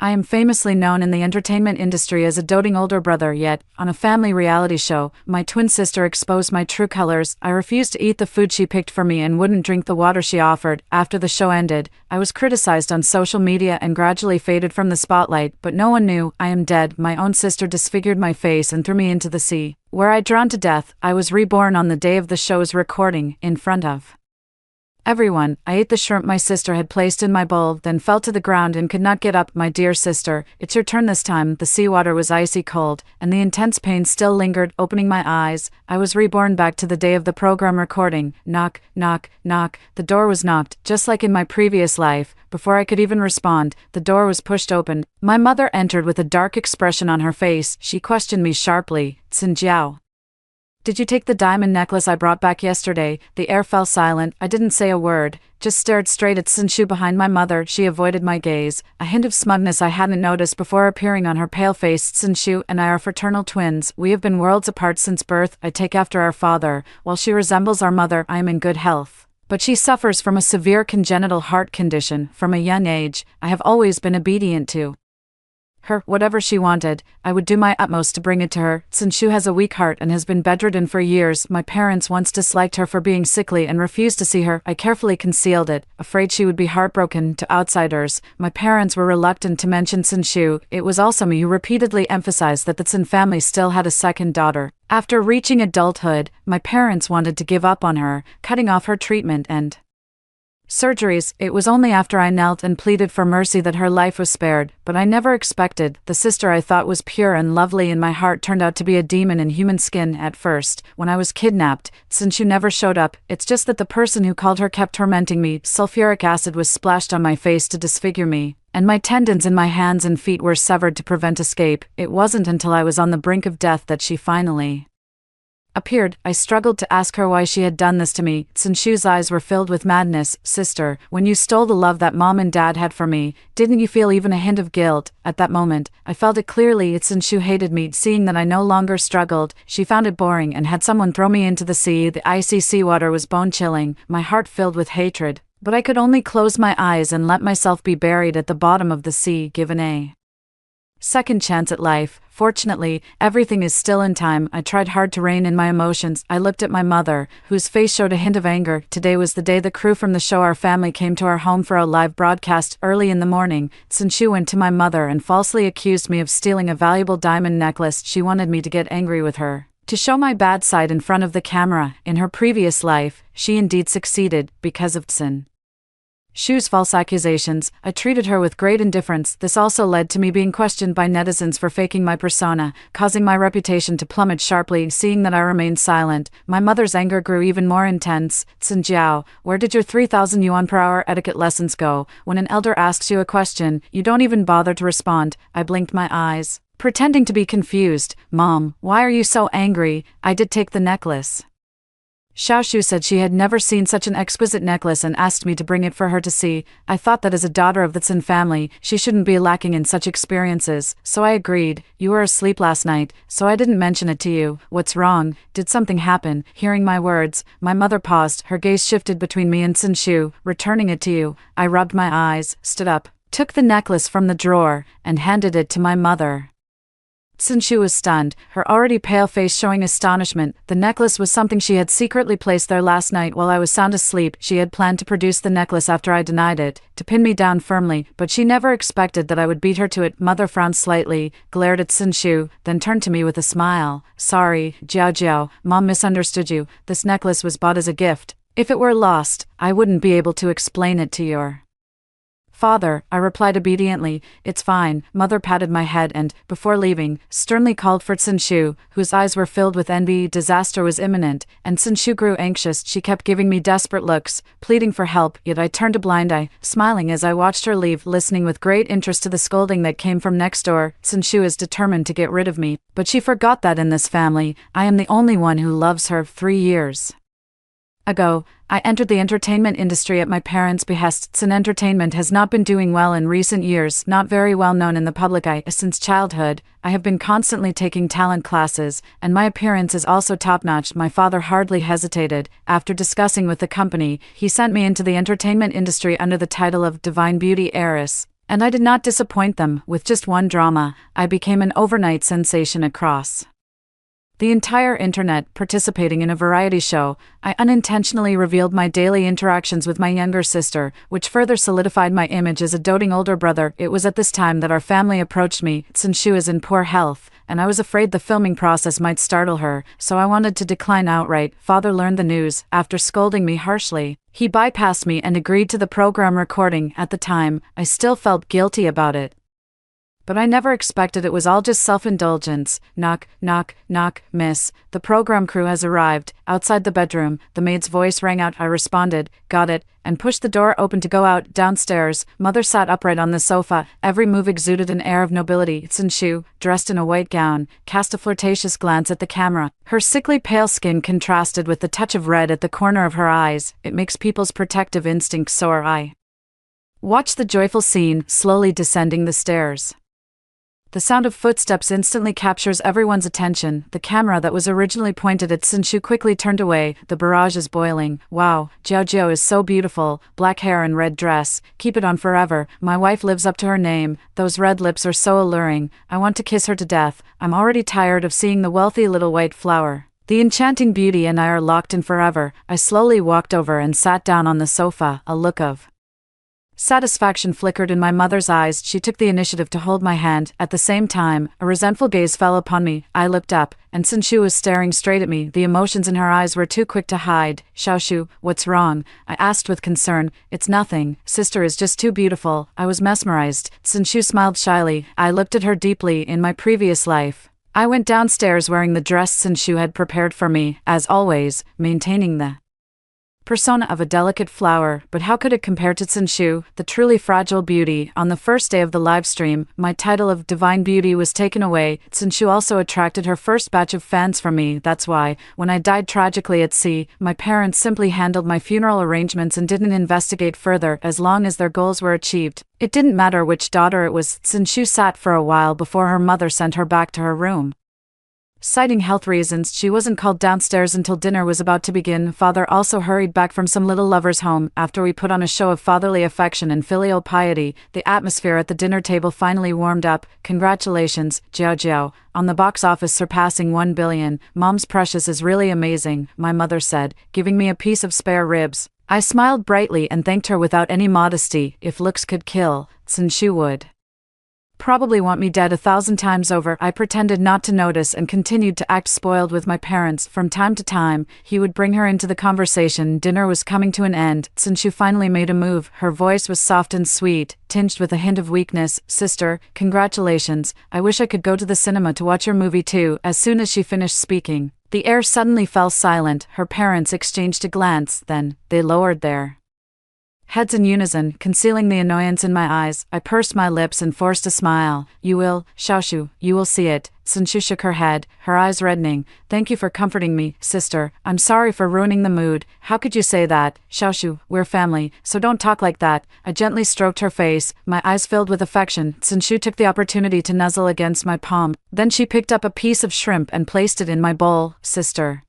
I am famously known in the entertainment industry as a doting older brother, yet, on a family reality show, my twin sister exposed my true colors. I refused to eat the food she picked for me and wouldn't drink the water she offered. After the show ended, I was criticized on social media and gradually faded from the spotlight, but no one knew I am dead. My own sister disfigured my face and threw me into the sea, where I drowned to death. I was reborn on the day of the show's recording, in front of everyone. I ate the shrimp my sister had placed in my bowl, then fell to the ground and could not get up. My dear sister, it's your turn this time. The seawater was icy cold, and the intense pain still lingered. Opening my eyes, I was reborn back to the day of the program recording. Knock, knock, knock. The door was knocked, just like in my previous life. Before I could even respond, the door was pushed open. My mother entered with a dark expression on her face. She questioned me sharply. Xin, did you take the diamond necklace I brought back yesterday? The air fell silent. I didn't say a word, just stared straight at Xin behind my mother. She avoided my gaze, a hint of smugness I hadn't noticed before appearing on her pale face. Xin and I are fraternal twins. We have been worlds apart since birth. I take after our father. While she resembles our mother, I am in good health, but she suffers from a severe congenital heart condition. From a young age, I have always been obedient to her. Whatever she wanted, I would do my utmost to bring it to her. Xin has a weak heart and has been bedridden for years. My parents once disliked her for being sickly and refused to see her. I carefully concealed it, afraid she would be heartbroken to outsiders. My parents were reluctant to mention Xin. It was also me who repeatedly emphasized that the Xin family still had a second daughter. After reaching adulthood, my parents wanted to give up on her, cutting off her treatment and surgeries. It was only after I knelt and pleaded for mercy that her life was spared, but I never expected. The sister I thought was pure and lovely in my heart turned out to be a demon in human skin. At first, when I was kidnapped, Xin never showed up. It's just that the person who called her kept tormenting me. Sulfuric acid was splashed on my face to disfigure me, and my tendons in my hands and feet were severed to prevent escape. It wasn't until I was on the brink of death that she finally appeared. I struggled to ask her why she had done this to me. Xin eyes were filled with madness. Sister, when you stole the love that mom and dad had for me, didn't you feel even a hint of guilt? At that moment, I felt it clearly. Xin hated me. Seeing that I no longer struggled, she found it boring and had someone throw me into the sea. The icy seawater was bone-chilling, my heart filled with hatred, but I could only close my eyes and let myself be buried at the bottom of the sea, given a second chance at life. Fortunately, everything is still in time. I tried hard to rein in my emotions. I looked at my mother, whose face showed a hint of anger. Today was the day the crew from the show Our Family came to our home for a live broadcast. Early in the morning, Xin went to my mother and falsely accused me of stealing a valuable diamond necklace. She wanted me to get angry with her, to show my bad side in front of the camera. In her previous life, she indeed succeeded. Because of Xin's false accusations, I treated her with great indifference. This also led to me being questioned by netizens for faking my persona, causing my reputation to plummet sharply. Seeing that I remained silent, my mother's anger grew even more intense. Xin, where did your 3,000 yuan per hour etiquette lessons go? When an elder asks you a question, you don't even bother to respond. I blinked my eyes, pretending to be confused. Mom, why are you so angry? I did take the necklace. Xiaoshu said she had never seen such an exquisite necklace and asked me to bring it for her to see. I thought that as a daughter of the Xin family, she shouldn't be lacking in such experiences, so I agreed. You were asleep last night, so I didn't mention it to you. What's wrong? Did something happen? Hearing my words, my mother paused. Her gaze shifted between me and Xin. Returning it to you. I rubbed my eyes, stood up, took the necklace from the drawer, and handed it to my mother. Xin was stunned, her already pale face showing astonishment. The necklace was something she had secretly placed there last night while I was sound asleep. She had planned to produce the necklace after I denied it, to pin me down firmly, but she never expected that I would beat her to it. Mother frowned slightly, glared at Xin, then turned to me with a smile. Sorry, Jiao, Mom misunderstood you. This necklace was bought as a gift. If it were lost, I wouldn't be able to explain it to your father. I replied obediently. It's fine. Mother patted my head and, before leaving, sternly called for Xin, whose eyes were filled with envy. Disaster was imminent, and Xin grew anxious. She kept giving me desperate looks, pleading for help, yet I turned a blind eye, smiling as I watched her leave, listening with great interest to the scolding that came from next door. Xin is determined to get rid of me, but she forgot that in this family, I am the only one who loves her. 3 years ago, I entered the entertainment industry at my parents' behest. Xin Entertainment has not been doing well in recent years, not very well known in the public eye. Since childhood, I have been constantly taking talent classes, and my appearance is also top-notch. My father hardly hesitated. After discussing with the company, he sent me into the entertainment industry under the title of Divine Beauty Heiress, And I did not disappoint them. With just one drama, I became an overnight sensation across the entire internet. Participating in a variety show, I unintentionally revealed my daily interactions with my younger sister, which further solidified my image as a doting older brother. It was at this time that our family approached me, since she was in poor health, and I was afraid the filming process might startle her, so I wanted to decline outright. Father learned the news. After scolding me harshly, he bypassed me and agreed to the program recording. At the time, I still felt guilty about it, but I never expected it was all just self-indulgence. Knock, knock, knock, miss. The program crew has arrived. Outside the bedroom, the maid's voice rang out. I responded, got it, and pushed the door open to go out. Downstairs, Mother sat upright on the sofa. Every move exuded an air of nobility. Sinshu, dressed in a white gown, cast a flirtatious glance at the camera. Her sickly pale skin contrasted with the touch of red at the corner of her eyes. It makes people's protective instincts soar. I watched the joyful scene, slowly descending the stairs. The sound of footsteps instantly captures everyone's attention. The camera that was originally pointed at Sinshu quickly turned away. The barrage is boiling. Wow, Jiao is so beautiful. Black hair and red dress. Keep it on forever. My wife lives up to her name. Those red lips are so alluring. I want to kiss her to death. I'm already tired of seeing the wealthy little white flower. The enchanting beauty and I are locked in forever. I slowly walked over and sat down on the sofa. A look of satisfaction flickered in my mother's eyes. She took the initiative to hold my hand. At the same time, a resentful gaze fell upon me. I looked up, and Sinshu was staring straight at me. The emotions in her eyes were too quick to hide. Xiaoshu, what's wrong? I asked with concern. It's nothing. Sister is just too beautiful. I was mesmerized. Sinshu smiled shyly. I looked at her deeply. In my previous life, I went downstairs wearing the dress Sinshu had prepared for me, as always, maintaining the persona of a delicate flower, but how could it compare to Sinshu, the truly fragile beauty? On the first day of the live stream, my title of Divine Beauty was taken away. Sinshu also attracted her first batch of fans from me. That's why, when I died tragically at sea, my parents simply handled my funeral arrangements and didn't investigate further. As long as their goals were achieved, it didn't matter which daughter it was. Sinshu sat for a while before her mother sent her back to her room. Citing health reasons, she wasn't called downstairs until dinner was about to begin. Father also hurried back from some little lover's home. After we put on a show of fatherly affection and filial piety, the atmosphere at the dinner table finally warmed up. Congratulations, Jiao, on the box office surpassing 1 billion. Mom's Precious is really amazing, my mother said, giving me a piece of spare ribs. I smiled brightly and thanked her without any modesty. If looks could kill, Sinshu would probably want me dead 1,000 times over. I pretended not to notice and continued to act spoiled with my parents. From time to time, he would bring her into the conversation. Dinner was coming to an end. Sinshu finally made a move. Her voice was soft and sweet, tinged with a hint of weakness. Sister, congratulations. I wish I could go to the cinema to watch your movie too. As soon as she finished speaking, the air suddenly fell silent. Her parents exchanged a glance, then they lowered their heads in unison, concealing the annoyance in my eyes. I pursed my lips and forced a smile. You will, Xiaoshu, you will see it. Sinshu shook her head, her eyes reddening. Thank you for comforting me, sister. I'm sorry for ruining the mood. How could you say that? Xiaoshu, we're family, so don't talk like that. I gently stroked her face, my eyes filled with affection. Sinshu took the opportunity to nuzzle against my palm. Then she picked up a piece of shrimp and placed it in my bowl. Sister,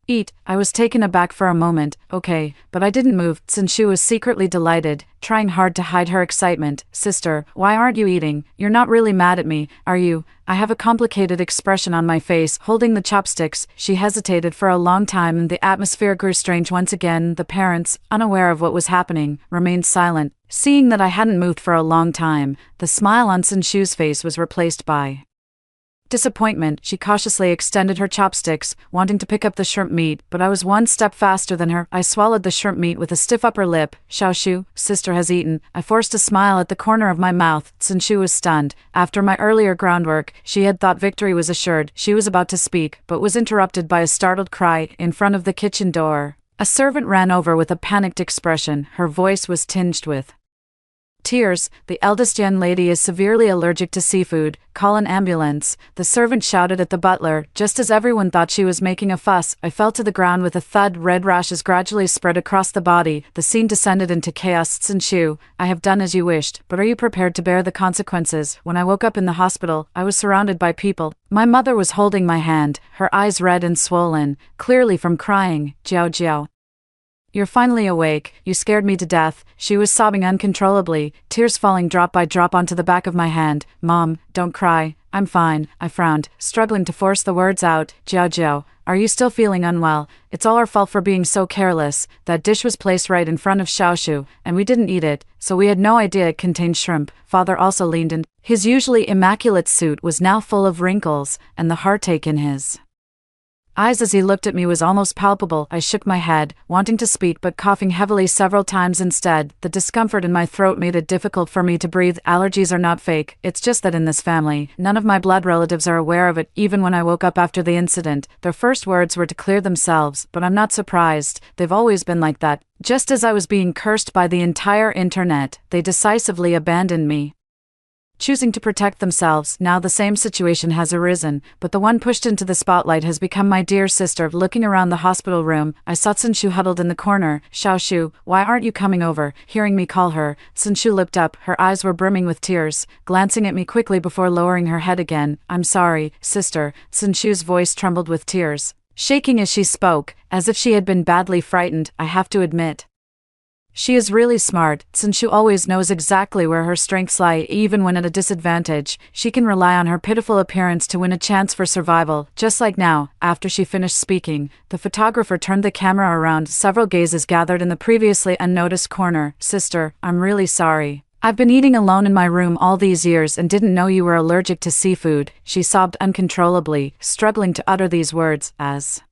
eat. I was taken aback for a moment. Okay, but I didn't move. Sinshu was secretly delighted, trying hard to hide her excitement. Sister, why aren't you eating? You're not really mad at me, are you? I have a complicated expression on my face. Holding the chopsticks, she hesitated for a long time and the atmosphere grew strange once again. The parents, unaware of what was happening, remained silent. Seeing that I hadn't moved for a long time, the smile on Sinshu's face was replaced by disappointment. She cautiously extended her chopsticks, wanting to pick up the shrimp meat, but I was one step faster than her. I swallowed the shrimp meat with a stiff upper lip. Xiaoshu, sister has eaten. I forced a smile at the corner of my mouth. Sinshu was stunned. After my earlier groundwork, she had thought victory was assured. She was about to speak, but was interrupted by a startled cry in front of the kitchen door. A servant ran over with a panicked expression. Her voice was tinged with tears. The eldest young lady is severely allergic to seafood. Call an ambulance. The servant shouted at the butler. Just as everyone thought she was making a fuss, I fell to the ground with a thud. Red rashes gradually spread across the body. The scene descended into chaos. Sinshu, I have done as you wished, but are you prepared to bear the consequences? When I woke up in the hospital, I was surrounded by people. My mother was holding my hand, her eyes red and swollen, clearly from crying. Jiao. You're finally awake. You scared me to death. She was sobbing uncontrollably, tears falling drop by drop onto the back of my hand. Mom, don't cry. I'm fine, I frowned, struggling to force the words out. Jiao, are you still feeling unwell? It's all our fault for being so careless. That dish was placed right in front of Xiaoshu, and we didn't eat it, so we had no idea it contained shrimp. Father also leaned in. His usually immaculate suit was now full of wrinkles, and the heartache in his eyes as he looked at me was almost palpable. I shook my head, wanting to speak but coughing heavily several times instead. The discomfort in my throat made it difficult for me to breathe. Allergies are not fake, it's just that in this family, none of my blood relatives are aware of it. Even when I woke up after the incident, their first words were to clear themselves, but I'm not surprised. They've always been like that. Just as I was being cursed by the entire internet, they decisively abandoned me. Choosing to protect themselves, now the same situation has arisen, but the one pushed into the spotlight has become my dear sister. Looking around the hospital room, I saw Sunshu huddled in the corner. Xiaoshu, why aren't you coming over? Hearing me call her, Sunshu looked up, her eyes were brimming with tears, glancing at me quickly before lowering her head again. I'm sorry, sister. Sunshu's voice trembled with tears, shaking as she spoke, as if she had been badly frightened. I have to admit, she is really smart. Sunshu always knows exactly where her strengths lie. Even when at a disadvantage, she can rely on her pitiful appearance to win a chance for survival. Just like now, after she finished speaking, the photographer turned the camera around. Several gazes gathered in the previously unnoticed corner. Sister, I'm really sorry. I've been eating alone in my room all these years and didn't know you were allergic to seafood. She sobbed uncontrollably, struggling to utter these words, as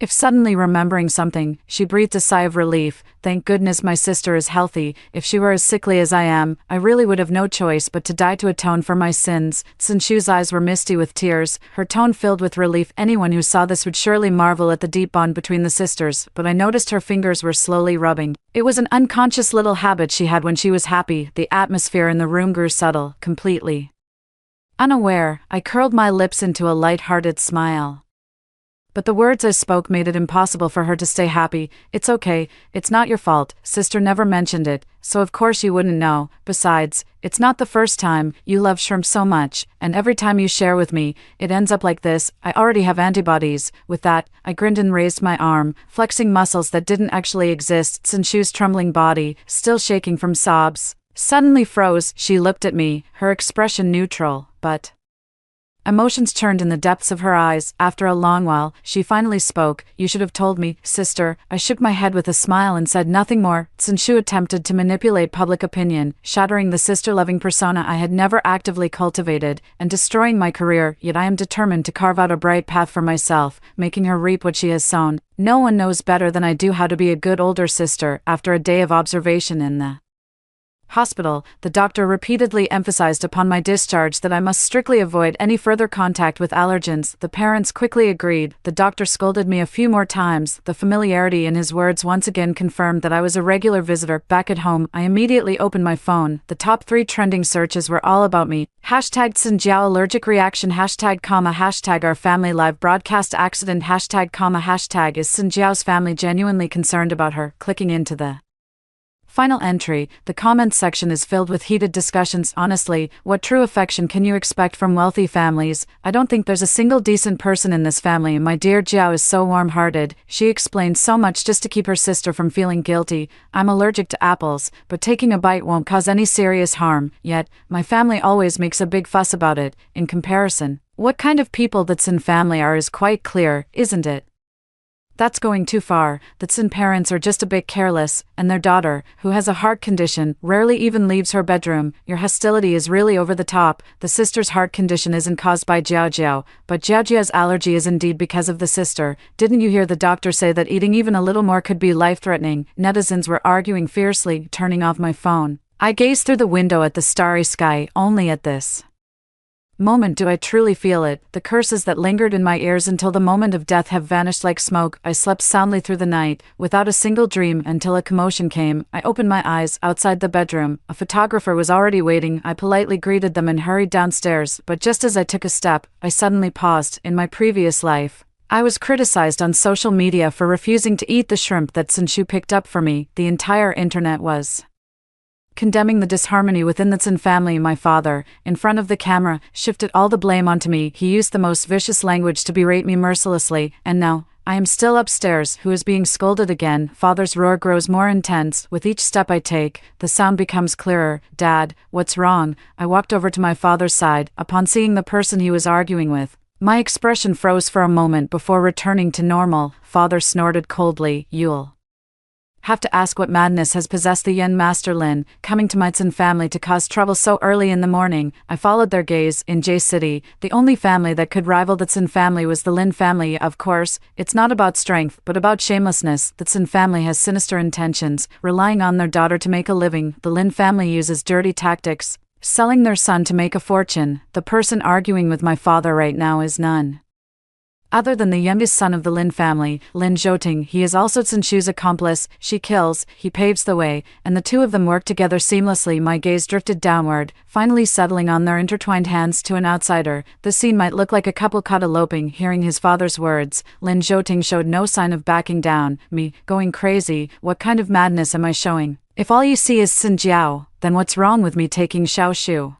if suddenly remembering something. She breathed a sigh of relief. Thank goodness my sister is healthy. If she were as sickly as I am, I really would have no choice but to die to atone for my sins. Sunshu's eyes were misty with tears, her tone filled with relief. Anyone who saw this would surely marvel at the deep bond between the sisters, but I noticed her fingers were slowly rubbing. It was an unconscious little habit she had when she was happy. The atmosphere in the room grew subtle, completely unaware. I curled my lips into a light-hearted smile. But the words I spoke made it impossible for her to stay happy. It's okay, it's not your fault. Sister never mentioned it, so of course you wouldn't know. Besides, it's not the first time. You love shrimp so much, and every time you share with me, it ends up like this. I already have antibodies. With that, I grinned and raised my arm, flexing muscles that didn't actually exist. Sunshu's trembling body, still shaking from sobs, suddenly froze. She looked at me, her expression neutral, but emotions churned in the depths of her eyes. After a long while, she finally spoke. You should have told me, sister. I shook my head with a smile and said nothing more. Sunshu attempted to manipulate public opinion, shattering the sister-loving persona I had never actively cultivated, and destroying my career, yet I am determined to carve out a bright path for myself, making her reap what she has sown. No one knows better than I do how to be a good older sister. After a day of observation in the hospital, the doctor repeatedly emphasized upon my discharge that I must strictly avoid any further contact with allergens. The parents quickly agreed. The doctor scolded me a few more times. The familiarity in his words once again confirmed that I was a regular visitor. Back at home, I immediately opened my phone. The top 3 trending searches were all about me. Hashtag Xinjiao allergic reaction, hashtag our family live broadcast accident, hashtag is Xinjiao's family genuinely concerned about her. Clicking into the final entry, the comments section is filled with heated discussions. Honestly, what true affection can you expect from wealthy families? I don't think there's a single decent person in this family. My dear Jiao is so warm-hearted. She explained so much just to keep her sister from feeling guilty. I'm allergic to apples, but taking a bite won't cause any serious harm. Yet, my family always makes a big fuss about it. In comparison, what kind of people the Tsin family are is quite clear, isn't it? That's going too far. The Tsin parents are just a bit careless, and their daughter, who has a heart condition, rarely even leaves her bedroom. Your hostility is really over the top. The sister's heart condition isn't caused by Jiao, but Jiao's allergy is indeed because of the sister. Didn't you hear the doctor say that eating even a little more could be life-threatening? Netizens were arguing fiercely. Turning off my phone, I gazed through the window at the starry sky. Only at this moment do I truly feel it. The curses that lingered in my ears until the moment of death have vanished like smoke. I slept soundly through the night, without a single dream, until a commotion came. I opened my eyes. Outside the bedroom, a photographer was already waiting. I politely greeted them and hurried downstairs, but just as I took a step, I suddenly paused. In my previous life, I was criticized on social media for refusing to eat the shrimp that Sunshu picked up for me. The entire internet was condemning the disharmony within the Tsin family. My father, in front of the camera, shifted all the blame onto me. He used the most vicious language to berate me mercilessly, and now, I am still upstairs. Who is being scolded again? Father's roar grows more intense. With each step I take, the sound becomes clearer. Dad, what's wrong? I walked over to my father's side, upon seeing the person he was arguing with. My expression froze for a moment before returning to normal. Father snorted coldly. You'll have to ask what madness has possessed the young Master Lin, coming to my Tsin family to cause trouble so early in the morning. I followed their gaze. In J City, the only family that could rival the Tsin family was the Lin family. Of course, it's not about strength, but about shamelessness. The Tsin family has sinister intentions, relying on their daughter to make a living. The Lin family uses dirty tactics, selling their son to make a fortune. The person arguing with my father right now is none other than the youngest son of the Lin family, Lin Zhouting. He is also Tsin Shu's accomplice. She kills, he paves the way, and the two of them work together seamlessly. My gaze drifted downward, finally settling on their intertwined hands. To an outsider, the scene might look like a couple caught eloping. Hearing his father's words, Lin Zhouting showed no sign of backing down. Me, going crazy? What kind of madness am I showing? If all you see is Tsin Jiao, then what's wrong with me taking Xiao Shu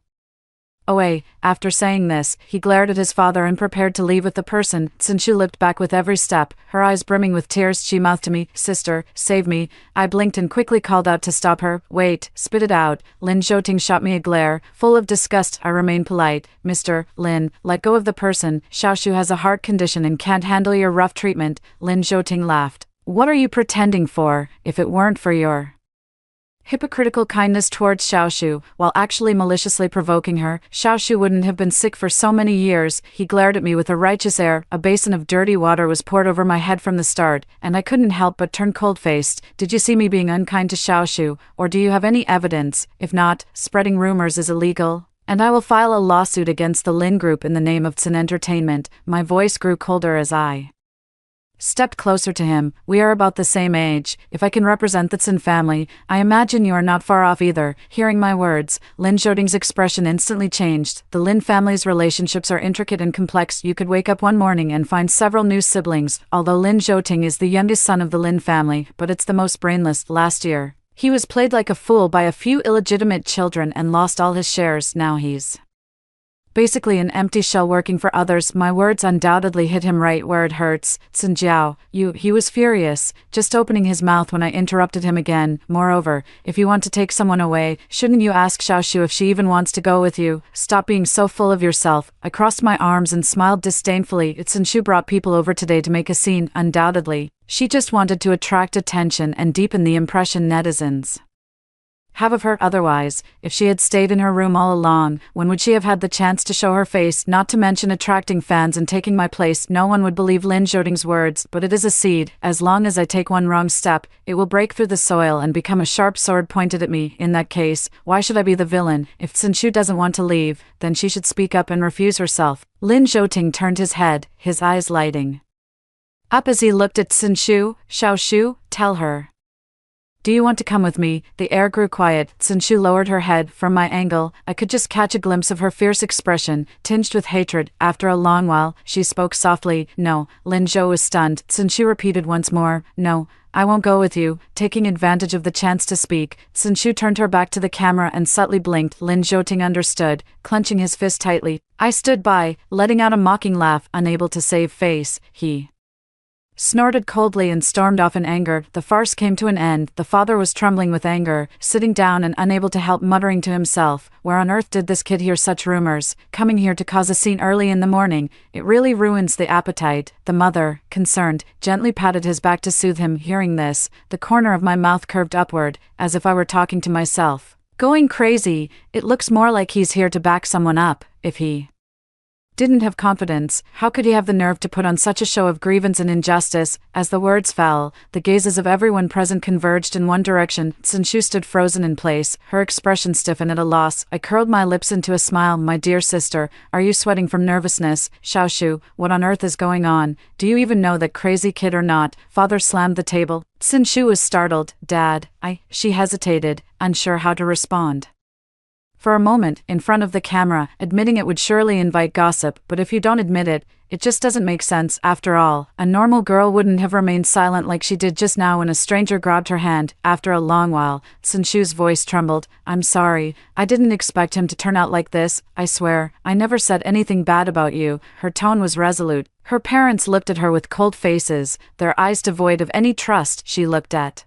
away? After saying this, he glared at his father and prepared to leave with the person. Tsin Shu looked back with every step, her eyes brimming with tears. She mouthed to me, "Sister, save me." I blinked and quickly called out to stop her. "Wait, spit it out." Lin Zhouting shot me a glare, full of disgust. I remained polite. "Mr. Lin, let go of the person. Xiao Shu has a heart condition and can't handle your rough treatment." Lin Zhouting laughed. "What are you pretending for? If it weren't for your hypocritical kindness towards Xiao Shu, while actually maliciously provoking her, Xiao Shu wouldn't have been sick for so many years." He glared at me with a righteous air. A basin of dirty water was poured over my head from the start, and I couldn't help but turn cold-faced. "Did you see me being unkind to Xiao Shu, or do you have any evidence? If not, spreading rumors is illegal, and I will file a lawsuit against the Lin Group in the name of Tsin Entertainment." My voice grew colder as I stepped closer to him. "We are about the same age. If I can represent the Tsin family, I imagine you are not far off either." Hearing my words, Lin Zhouting's expression instantly changed. The Lin family's relationships are intricate and complex. You could wake up one morning and find several new siblings. Although Lin Zhouting is the youngest son of the Lin family, but it's the most brainless. Last year, he was played like a fool by a few illegitimate children and lost all his shares. Now he's basically an empty shell working for others. My words undoubtedly hit him right where it hurts. "Tsin Jiao, he was furious, just opening his mouth when I interrupted him again. Moreover, if you want to take someone away, shouldn't you ask Xiao Shu if she even wants to go with you? Stop being so full of yourself." I crossed my arms and smiled disdainfully. Tsin Shu brought people over today to make a scene. Undoubtedly, she just wanted to attract attention and deepen the impression netizens have of her. Otherwise, if she had stayed in her room all along, when would she have had the chance to show her face? Not to mention attracting fans and taking my place. No one would believe Lin Zhouting's words, but it is a seed. As long as I take one wrong step, it will break through the soil and become a sharp sword pointed at me. In that case, why should I be the villain? If Tsin Shu doesn't want to leave, then she should speak up and refuse herself. Lin Zhouting turned his head, his eyes lighting up as he looked at Tsin Shu. "Xiao Shu, tell her. Do you want to come with me?" The air grew quiet. Tsin Shu lowered her head. From my angle, I could just catch a glimpse of her fierce expression, tinged with hatred. After a long while, she spoke softly. "No." Lin Zhou was stunned. Tsin Shu repeated once more, "No, I won't go with you." Taking advantage of the chance to speak, Tsin Shu turned her back to the camera and subtly blinked. Lin Zhouting understood, clenching his fist tightly. I stood by, letting out a mocking laugh. Unable to save face, he snorted coldly and stormed off in anger. The farce came to an end. The father was trembling with anger, sitting down and unable to help muttering to himself, "Where on earth did this kid hear such rumors? Coming here to cause a scene early in the morning. It really ruins the appetite." The mother, concerned, gently patted his back to soothe him. Hearing this, the corner of my mouth curved upward, as if I were talking to myself. "Going crazy? It looks more like he's here to back someone up. If he didn't have confidence, how could he have the nerve to put on such a show of grievance and injustice?" As the words fell, the gazes of everyone present converged in one direction. Tsin Shu stood frozen in place, her expression stiff and at a loss. I curled my lips into a smile. "My dear sister, are you sweating from nervousness? Xiao Shu, what on earth is going on? Do you even know that crazy kid or not?" Father slammed the table. Tsin Shu was startled. "Dad, She hesitated, unsure how to respond. for a moment, in front of the camera, admitting it would surely invite gossip, but if you don't admit it, it just doesn't make sense. After all, a normal girl wouldn't have remained silent like she did just now when a stranger grabbed her hand. After a long while, Sinshu's voice trembled. I'm sorry. I didn't expect him to turn out like this. I swear, I never said anything bad about you. Her tone was resolute. Her parents looked at her with cold faces, their eyes devoid of any trust. She looked at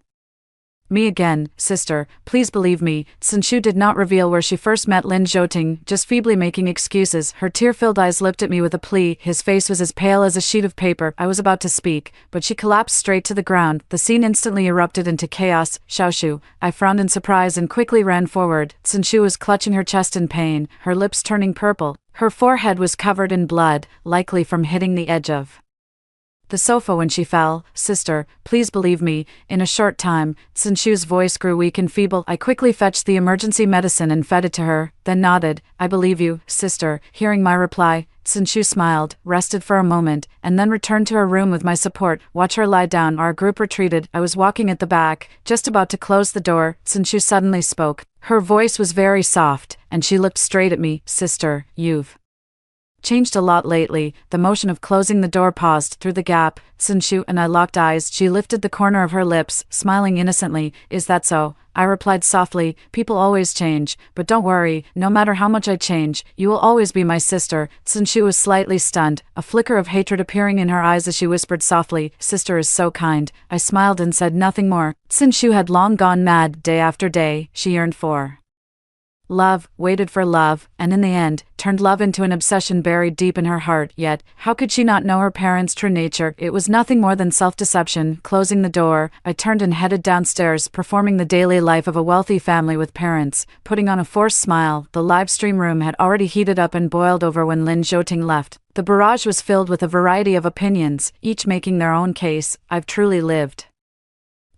me again. Sister, please believe me. Sinshu did not reveal where she first met Lin Zhouting, just feebly making excuses. Her tear-filled eyes looked at me with a plea. His face was as pale as a sheet of paper. I was about to speak, but she collapsed straight to the ground. The scene instantly erupted into chaos. Xiaoshu. I frowned in surprise and quickly ran forward. Sinshu was clutching her chest in pain, her lips turning purple. Her forehead was covered in blood, likely from hitting the edge of the sofa when she fell. Sister, please believe me. In a short time, Sinshu's voice grew weak and feeble. I quickly fetched the emergency medicine and fed it to her, then nodded. I believe you, sister. Hearing my reply, Sinshu smiled, rested for a moment, and then returned to her room with my support. Watch her lie down. Our group retreated. I was walking at the back, just about to close the door. Sinshu suddenly spoke. Her voice was very soft, and she looked straight at me. Sister, you've changed a lot lately. The motion of closing the door paused. Through the gap, Sinshu and I locked eyes. She lifted the corner of her lips, smiling innocently. Is that so? I replied softly. People always change, but don't worry, no matter how much I change, you will always be my sister. Sinshu was slightly stunned, a flicker of hatred appearing in her eyes as she whispered softly, Sister is so kind. I smiled and said nothing more. Sinshu had long gone mad. Day after day, she yearned for love, waited for love, and in the end, turned love into an obsession buried deep in her heart. Yet, how could she not know her parents' true nature? It was nothing more than self-deception. Closing the door, I turned and headed downstairs, performing the daily life of a wealthy family with parents, putting on a forced smile. The live stream room had already heated up and boiled over when Lin Zhouting left. The barrage was filled with a variety of opinions, each making their own case. I've truly lived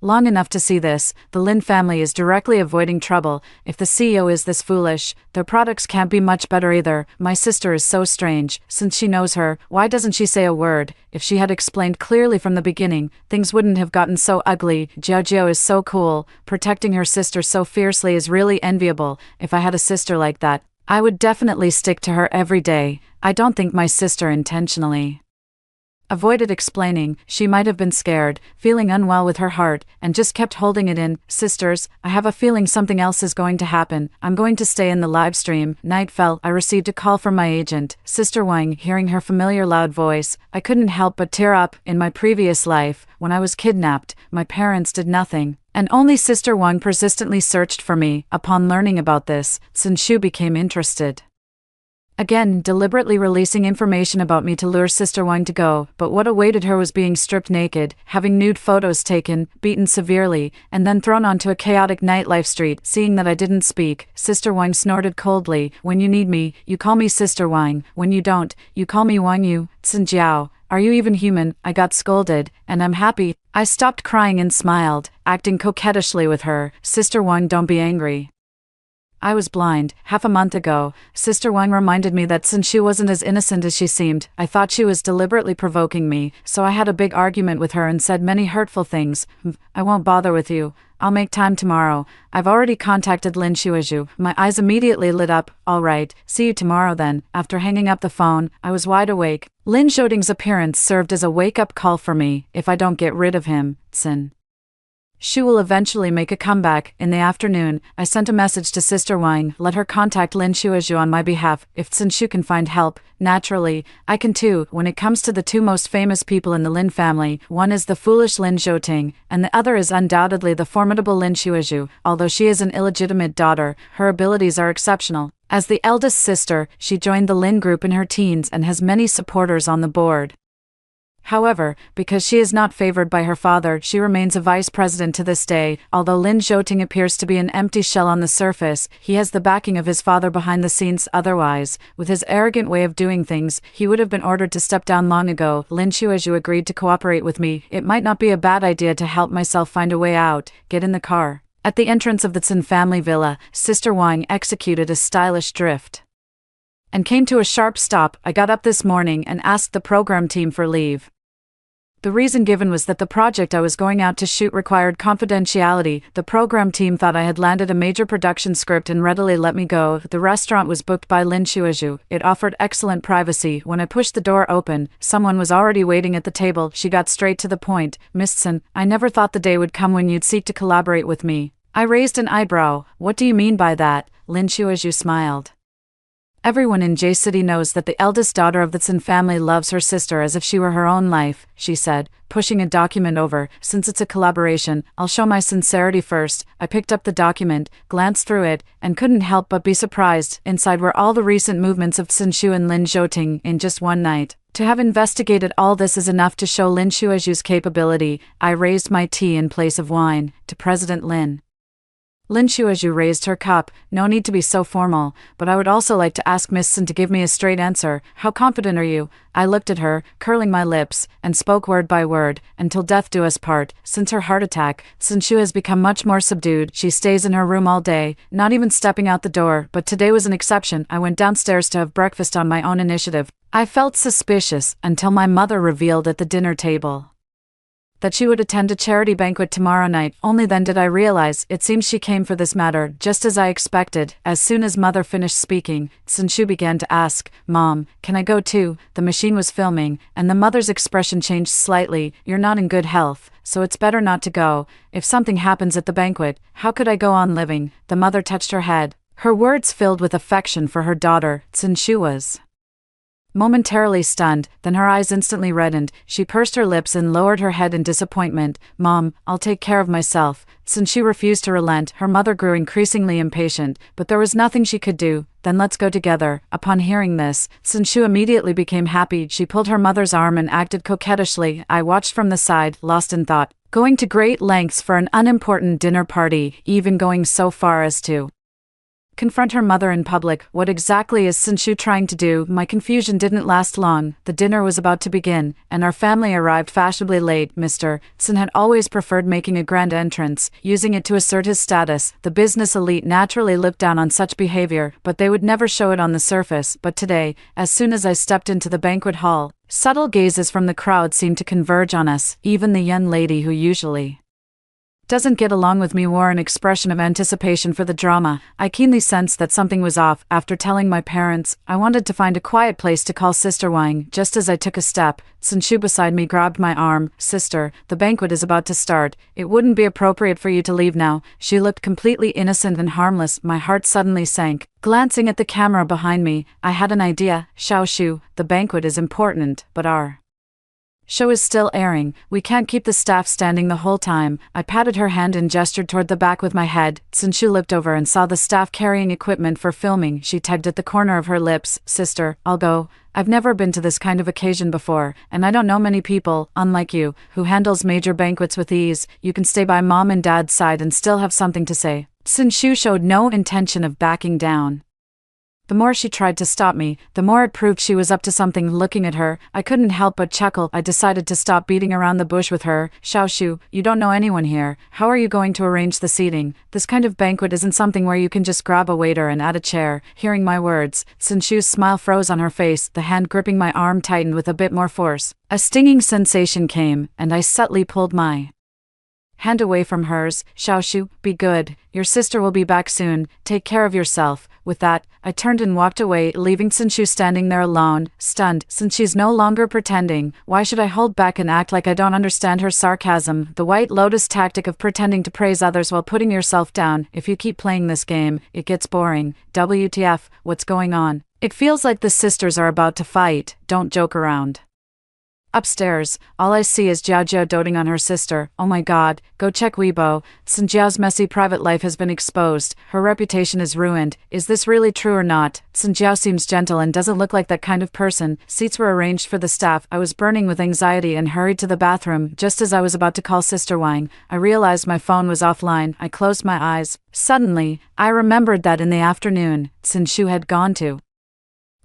long enough to see this. The Lin family is directly avoiding trouble. If the CEO is this foolish, their products can't be much better either. My sister is so strange. Since she knows her, why doesn't she say a word? If she had explained clearly from the beginning, things wouldn't have gotten so ugly. Jiajiao is so cool. Protecting her sister so fiercely is really enviable. If I had a sister like that, I would definitely stick to her every day. I don't think my sister intentionally avoided explaining. She might have been scared, feeling unwell with her heart, and just kept holding it in. Sisters, I have a feeling something else is going to happen. I'm going to stay in the live stream. Night fell. I received a call from my agent, Sister Wang. Hearing her familiar loud voice, I couldn't help but tear up. In my previous life, when I was kidnapped, my parents did nothing, and only Sister Wang persistently searched for me. Upon learning about this, Sinshu became interested again, deliberately releasing information about me to lure Sister Wang to go, but what awaited her was being stripped naked, having nude photos taken, beaten severely, and then thrown onto a chaotic nightlife street. Seeing that I didn't speak, Sister Wang snorted coldly. When you need me, you call me Sister Wang. When you don't, you call me Wang Yu. Xinjiao, are you even human? I got scolded, and I'm happy. I stopped crying and smiled, acting coquettishly with her. Sister Wang, don't be angry. I was blind. Half a month ago, Sister Wang reminded me that Sinshu wasn't as innocent as she seemed. I thought she was deliberately provoking me, so I had a big argument with her and said many hurtful things. I won't bother with you. I'll make time tomorrow. I've already contacted Lin Shuizhu. My eyes immediately lit up. All right, see you tomorrow then. After hanging up the phone, I was wide awake. Lin Zhouting's appearance served as a wake-up call for me. If I don't get rid of him, Shu will eventually make a comeback. In the afternoon, I sent a message to Sister Wang, let her contact Lin Shuizhu on my behalf. If Sinshu can find help, naturally, I can too. When it comes to the two most famous people in the Lin family, one is the foolish Lin Zhouting, and the other is undoubtedly the formidable Lin Shuizhu. Although she is an illegitimate daughter, her abilities are exceptional. As the eldest sister, she joined the Lin group in her teens and has many supporters on the board. However, because she is not favored by her father, she remains a vice president to this day. Although Lin Zhouting appears to be an empty shell on the surface, he has the backing of his father behind the scenes. Otherwise, with his arrogant way of doing things, he would have been ordered to step down long ago. Lin Shuizhu agreed to cooperate with me. It might not be a bad idea to help myself find a way out. Get in the car. At the entrance of the Tsin family villa, Sister Wang executed a stylish drift and came to a sharp stop. I got up this morning and asked the program team for leave. The reason given was that the project I was going out to shoot required confidentiality. The program team thought I had landed a major production script and readily let me go. The restaurant was booked by Lin Shuaju. It offered excellent privacy. When I pushed the door open, someone was already waiting at the table. She got straight to the point. "Miss Sun, I never thought the day would come when you'd seek to collaborate with me." I raised an eyebrow. "What do you mean by that?" Lin Shuaju smiled. "Everyone in J City knows that the eldest daughter of the Sun family loves her sister as if she were her own life," she said, pushing a document over. "Since it's a collaboration, I'll show my sincerity first." I picked up the document, glanced through it, and couldn't help but be surprised. Inside were all the recent movements of Sinshu and Lin Zhouting in just one night. To have investigated all this is enough to show Lin Shuaju's capability. I raised my tea in place of wine. To President Lin. Lin Shuaju raised her cup. "No need to be so formal, but I would also like to ask Miss Sun to give me a straight answer. How confident are you?" I looked at her, curling my lips, and spoke word by word. "Until death do us part." Since her heart attack, Sinshu has become much more subdued. She stays in her room all day, not even stepping out the door, but today was an exception. I went downstairs to have breakfast on my own initiative. I felt suspicious until my mother revealed at the dinner table that she would attend a charity banquet tomorrow night. Only then did I realize it seems she came for this matter, just as I expected. As soon as mother finished speaking, Sinshu began to ask, "Mom, can I go too?" The machine was filming, and the mother's expression changed slightly. "You're not in good health, so it's better not to go. If something happens at the banquet, how could I go on living?" The mother touched her head. Her words filled with affection for her daughter. Sinshu was momentarily stunned, then her eyes instantly reddened. She pursed her lips and lowered her head in disappointment. "Mom, I'll take care of myself." Since she refused to relent, her mother grew increasingly impatient, but there was nothing she could do. "Then let's go together." Upon hearing this, Sinshu immediately became happy. She pulled her mother's arm and acted coquettishly. I watched from the side, lost in thought. Going to great lengths for an unimportant dinner party, even going so far as to confront her mother in public. What exactly is Sinshu trying to do? My confusion didn't last long. The dinner was about to begin, and our family arrived fashionably late. Mr. Sun had always preferred making a grand entrance, using it to assert his status. The business elite naturally looked down on such behavior, but they would never show it on the surface. But today, as soon as I stepped into the banquet hall, subtle gazes from the crowd seemed to converge on us. Even the young lady who usually doesn't get along with me wore an expression of anticipation for the drama. I keenly sensed that something was off. After telling my parents, I wanted to find a quiet place to call Sister Wang. Just as I took a step, Sinshu beside me grabbed my arm. "Sister, the banquet is about to start. It wouldn't be appropriate for you to leave now." She looked completely innocent and harmless. My heart suddenly sank. Glancing at the camera behind me, I had an idea. "Xiaoshu, the banquet is important, but our show is still airing. We can't keep the staff standing the whole time." I patted her hand and gestured toward the back with my head. Sinshu looked over and saw the staff carrying equipment for filming. She tugged at the corner of her lips. "Sister, I'll go. I've never been to this kind of occasion before, and I don't know many people, unlike you, who handles major banquets with ease. You can stay by Mom and Dad's side and still have something to say." Sinshu showed no intention of backing down. The more she tried to stop me, the more it proved she was up to something. Looking at her, I couldn't help but chuckle. I decided to stop beating around the bush with her. "Xiaoshu, you don't know anyone here. How are you going to arrange the seating? This kind of banquet isn't something where you can just grab a waiter and add a chair." Hearing my words, Sinshu's smile froze on her face. The hand gripping my arm tightened with a bit more force. A stinging sensation came, and I subtly pulled my hand away from hers. "Xiaoshu, be good. Your sister will be back soon. Take care of yourself." With that, I turned and walked away, leaving Sinshu standing there alone, stunned. Since she's no longer pretending, why should I hold back and act like I don't understand her sarcasm? The White Lotus tactic of pretending to praise others while putting yourself down. If you keep playing this game, it gets boring. WTF, what's going on? It feels like the sisters are about to fight. Don't joke around. Upstairs, all I see is Jiao doting on her sister. Oh my god, go check Weibo. Sun Jiao's messy private life has been exposed. Her reputation is ruined. Is this really true or not? Sun Jiao seems gentle and doesn't look like that kind of person. Seats were arranged for the staff. I was burning with anxiety and hurried to the bathroom. Just as I was about to call Sister Wang, I realized my phone was offline. I closed my eyes. Suddenly, I remembered that in the afternoon, Sinshu had gone to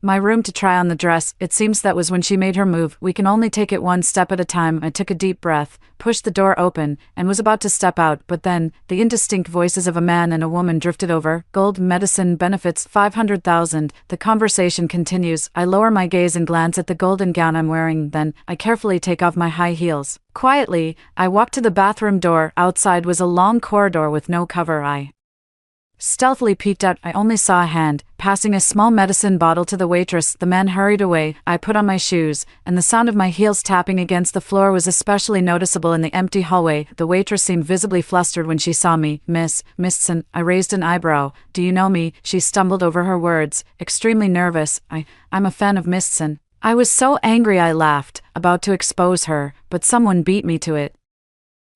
my room to try on the dress. It seems that was when she made her move. We can only take it one step at a time. I took a deep breath, pushed the door open, and was about to step out, but then, the indistinct voices of a man and a woman drifted over. Gold medicine benefits 500,000. The conversation continues. I lower my gaze and glance at the golden gown I'm wearing, then, I carefully take off my high heels. Quietly, I walked to the bathroom door. Outside was a long corridor with no cover. I stealthily peeked out. I only saw a hand, passing a small medicine bottle to the waitress. The man hurried away. I put on my shoes, and the sound of my heels tapping against the floor was especially noticeable in the empty hallway. The waitress seemed visibly flustered when she saw me. Miss Mistson, I raised an eyebrow. Do you know me? She stumbled over her words, extremely nervous. I'm a fan of Mistson. I was so angry I laughed, about to expose her, but someone beat me to it.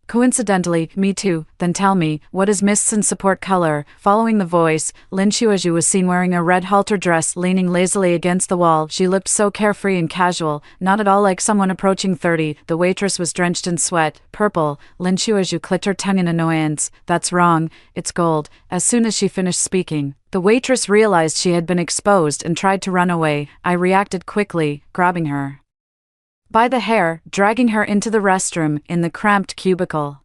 Coincidentally, me too. Then tell me, what is Mistson's support color? Following the voice, Lin Xueju was seen wearing a red halter dress, leaning lazily against the wall. She looked so carefree and casual, not at all like someone approaching 30. The waitress was drenched in sweat. Purple. Lin Xueju clicked her tongue in annoyance. That's wrong. It's gold. As soon as she finished speaking, the waitress realized she had been exposed and tried to run away. I reacted quickly, grabbing her by the hair, dragging her into the restroom. In the cramped cubicle,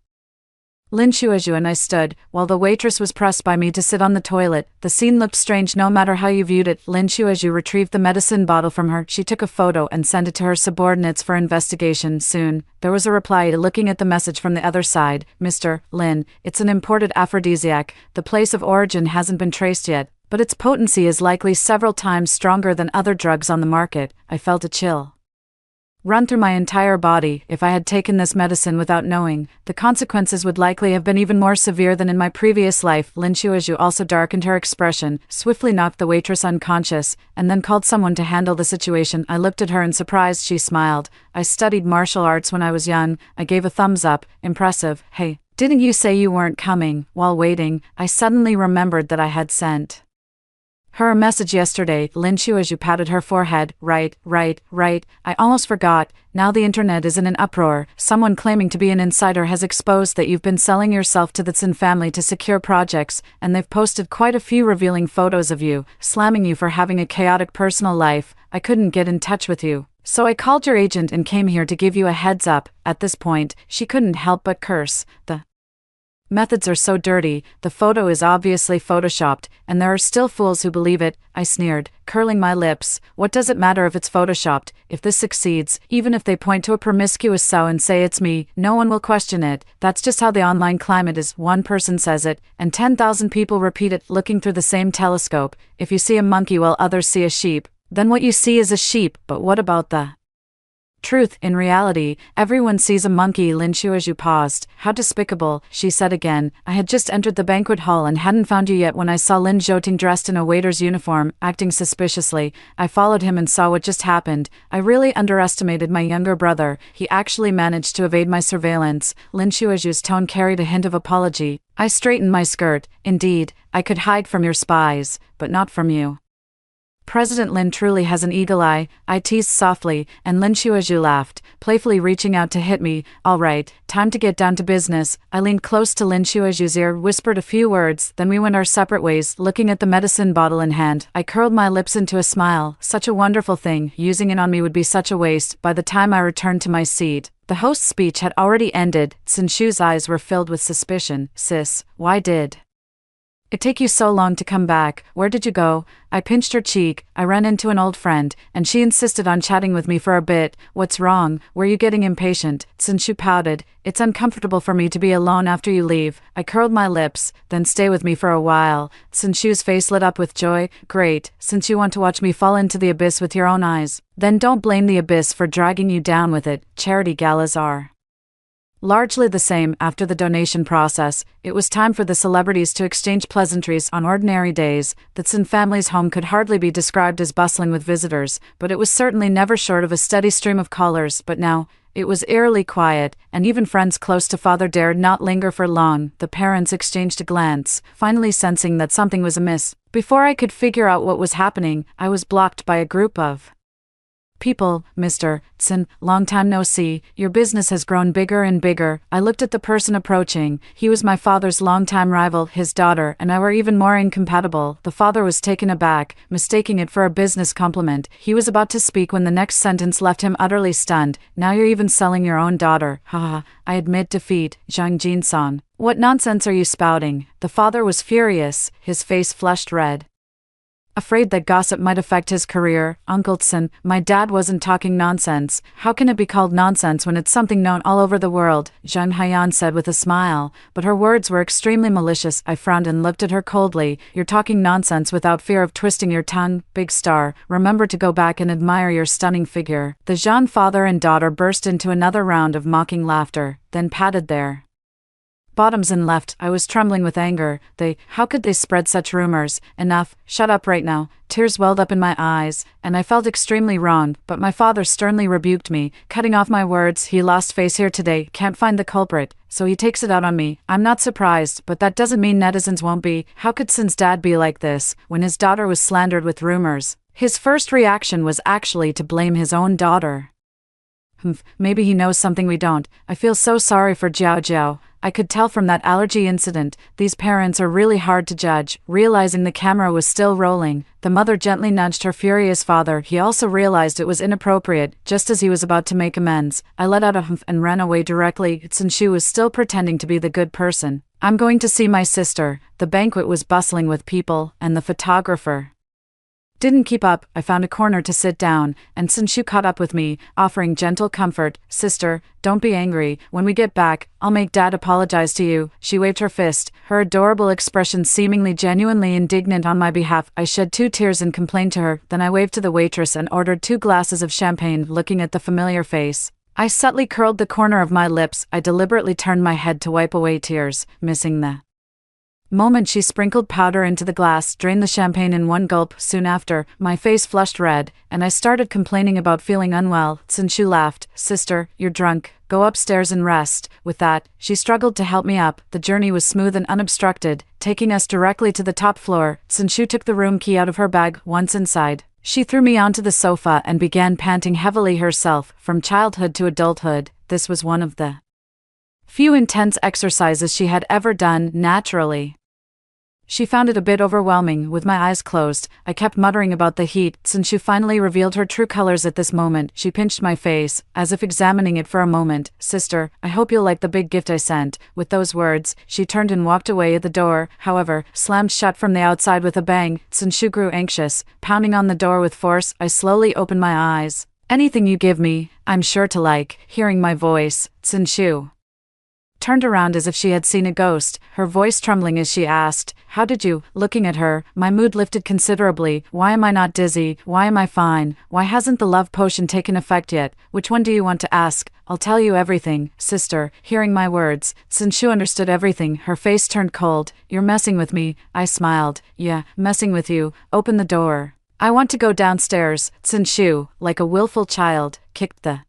Lin Xueju and I stood, while the waitress was pressed by me to sit on the toilet. The scene looked strange no matter how you viewed it. Lin Xueju retrieved the medicine bottle from her. She took a photo and sent it to her subordinates for investigation. Soon, there was a reply looking at the message from the other side. Mr. Lin, it's an imported aphrodisiac. The place of origin hasn't been traced yet, but its potency is likely several times stronger than other drugs on the market. I felt a chill run through my entire body. If I had taken this medicine without knowing, the consequences would likely have been even more severe than in my previous life. Lin Xueju also darkened her expression, swiftly knocked the waitress unconscious, and then called someone to handle the situation. I looked at her in surprise. She smiled. I studied martial arts when I was young. I gave a thumbs up. Impressive. Hey, didn't you say you weren't coming? While waiting, I suddenly remembered that I had sent her a message yesterday. Lin Xueju patted her forehead. Right. I almost forgot. Now the internet is in an uproar. Someone claiming to be an insider has exposed that you've been selling yourself to the Tsin family to secure projects, and they've posted quite a few revealing photos of you, slamming you for having a chaotic personal life. I couldn't get in touch with you, so I called your agent and came here to give you a heads up. At this point, she couldn't help but curse. The methods are so dirty. The photo is obviously photoshopped, and there are still fools who believe it. I sneered, curling my lips. What does it matter if it's photoshopped? If this succeeds, even if they point to a promiscuous sow and say it's me, no one will question it. That's just how the online climate is. One person says it, and 10,000 people repeat it, looking through the same telescope. If you see a monkey while others see a sheep, then what you see is a sheep. But what about the truth? In reality, everyone sees a monkey. Lin Xueju paused. How despicable, she said again. I had just entered the banquet hall and hadn't found you yet when I saw Lin Zhouting dressed in a waiter's uniform, acting suspiciously. I followed him and saw what just happened. I really underestimated my younger brother. He actually managed to evade my surveillance. Lin Xueju's tone carried a hint of apology. I straightened my skirt. Indeed, I could hide from your spies, but not from you. President Lin truly has an eagle eye, I teased softly, and Lin Xueju laughed, playfully reaching out to hit me. All right, time to get down to business. I leaned close to Lin Xueju's ear, whispered a few words, then we went our separate ways, looking at the medicine bottle in hand. I curled my lips into a smile. Such a wonderful thing. Using it on me would be such a waste. By the time I returned to my seat, the host's speech had already ended. Tsin Shu's eyes were filled with suspicion. Sis, why did it take you so long to come back? Where did you go? I pinched her cheek. I ran into an old friend, and she insisted on chatting with me for a bit. What's wrong? Were you getting impatient? Tsin Shu pouted. It's uncomfortable for me to be alone after you leave. I curled my lips. Then stay with me for a while. Tsin Shu's face lit up with joy. Great, since you want to watch me fall into the abyss with your own eyes, then don't blame the abyss for dragging you down with it. Charity galas are largely the same. After the donation process, it was time for the celebrities to exchange pleasantries. On ordinary days, the Tsin family's home could hardly be described as bustling with visitors, but it was certainly never short of a steady stream of callers. But now, it was eerily quiet, and even friends close to father dared not linger for long. The parents exchanged a glance, finally sensing that something was amiss. Before I could figure out what was happening, I was blocked by a group of people, Mr. Tsin, long time no see, your business has grown bigger and bigger. I looked at the person approaching. He was my father's longtime rival. His daughter and I were even more incompatible. The father was taken aback, mistaking it for a business compliment. He was about to speak when the next sentence left him utterly stunned. Now you're even selling your own daughter. Haha, I admit defeat, Zhang Jin-san. What nonsense are you spouting? The father was furious, his face flushed red. Afraid that gossip might affect his career, Uncle Tsin, my dad wasn't talking nonsense. How can it be called nonsense when it's something known all over the world? Zhang Haiyan said with a smile, but her words were extremely malicious. I frowned and looked at her coldly. You're talking nonsense without fear of twisting your tongue, big star. Remember to go back and admire your stunning figure. The Zhang father and daughter burst into another round of mocking laughter, then patted their bottoms and left. I was trembling with anger. How could they spread such rumors? Enough, shut up right now. Tears welled up in my eyes, and I felt extremely wrong, but my father sternly rebuked me, cutting off my words. He lost face here today, can't find the culprit, so he takes it out on me. I'm not surprised, but that doesn't mean netizens won't be. How could Tsin's dad be like this, when his daughter was slandered with rumors? His first reaction was actually to blame his own daughter. Maybe he knows something we don't. I feel so sorry for Jiao Jiao. I could tell from that allergy incident. These parents are really hard to judge. Realizing the camera was still rolling, the mother gently nudged her furious father. He also realized it was inappropriate. Just as he was about to make amends, I let out a humph and ran away directly. Tsinshu was still pretending to be the good person. I'm going to see my sister. The banquet was bustling with people, and the photographer didn't keep up. I found a corner to sit down, and Tsinshu caught up with me, offering gentle comfort. Sister, don't be angry. When we get back, I'll make Dad apologize to you. She waved her fist, her adorable expression seemingly genuinely indignant on my behalf. I shed 2 tears and complained to her, then I waved to the waitress and ordered 2 glasses of champagne. Looking at the familiar face, I subtly curled the corner of my lips. I deliberately turned my head to wipe away tears, missing the moment she sprinkled powder into the glass, drained the champagne in one gulp. Soon after, my face flushed red, and I started complaining about feeling unwell. Tsinshu laughed. Sister, you're drunk. Go upstairs and rest. With that, she struggled to help me up. The journey was smooth and unobstructed, taking us directly to the top floor. Tsinshu took the room key out of her bag. Once inside, she threw me onto the sofa and began panting heavily herself. From childhood to adulthood, this was one of the few intense exercises she had ever done. Naturally, she found it a bit overwhelming. With my eyes closed, I kept muttering about the heat. Tsinshu finally revealed her true colors at this moment. She pinched my face, as if examining it for a moment. Sister, I hope you'll like the big gift I sent. With those words, she turned and walked away. At the door, however, slammed shut from the outside with a bang. Tsinshu grew anxious, pounding on the door with force. I slowly opened my eyes. Anything you give me, I'm sure to like. Hearing my voice, Tsinshu turned around as if she had seen a ghost, her voice trembling as she asked, "How did you?" Looking at her, my mood lifted considerably. Why am I not dizzy? Why am I fine? Why hasn't the love potion taken effect yet? Which one do you want to ask? I'll tell you everything, sister. Hearing my words, Tsinshu understood everything. Her face turned cold. You're messing with me. I smiled. Yeah, messing with you. Open the door. I want to go downstairs. Tsinshu, like a willful child, kicked the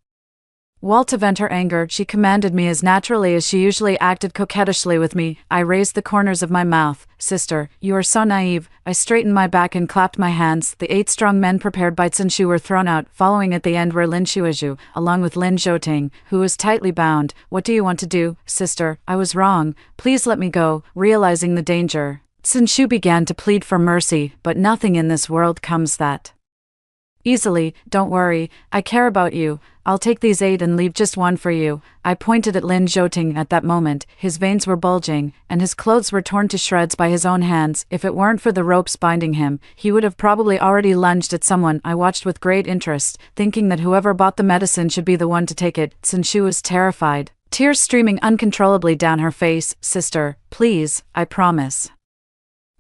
wall to vent her anger. She commanded me as naturally as she usually acted coquettishly with me. I raised the corners of my mouth. Sister, you are so naive. I straightened my back and clapped my hands. The 8 strong men prepared by Tsinshu were thrown out. Following at the end were Lin Shuizhu, along with Lin Zhouting, who was tightly bound. What do you want to do? Sister, I was wrong. Please let me go. Realizing the danger, Tsinshu began to plead for mercy, but nothing in this world comes that easily. Don't worry, I care about you. I'll take these 8 and leave just 1 for you. I pointed at Lin Zhouting at that moment. His veins were bulging, and his clothes were torn to shreds by his own hands. If it weren't for the ropes binding him, he would have probably already lunged at someone. I watched with great interest, thinking that whoever bought the medicine should be the one to take it. Tsinshu was terrified, tears streaming uncontrollably down her face. Sister, please, I promise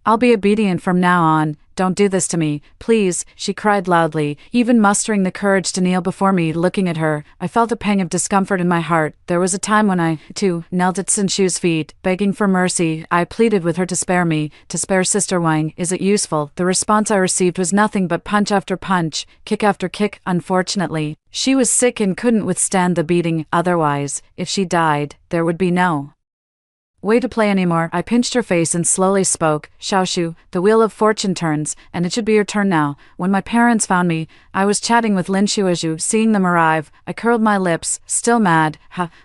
I'll be obedient from now on. Don't do this to me, please, she cried loudly, even mustering the courage to kneel before me. Looking at her, I felt a pang of discomfort in my heart. There was a time when I, too, knelt at Tsinshu's feet, begging for mercy. I pleaded with her to spare me, to spare Sister Wang. Is it useful? The response I received was nothing but punch after punch, kick after kick. Unfortunately, she was sick and couldn't withstand the beating. Otherwise, if she died, there would be no Way to play anymore. I pinched her face and slowly spoke. Xiaoshu, the wheel of fortune turns, and it should be your turn now. When my parents found me, I was chatting with Lin Shuizhu. Seeing them arrive, I curled my lips, still mad.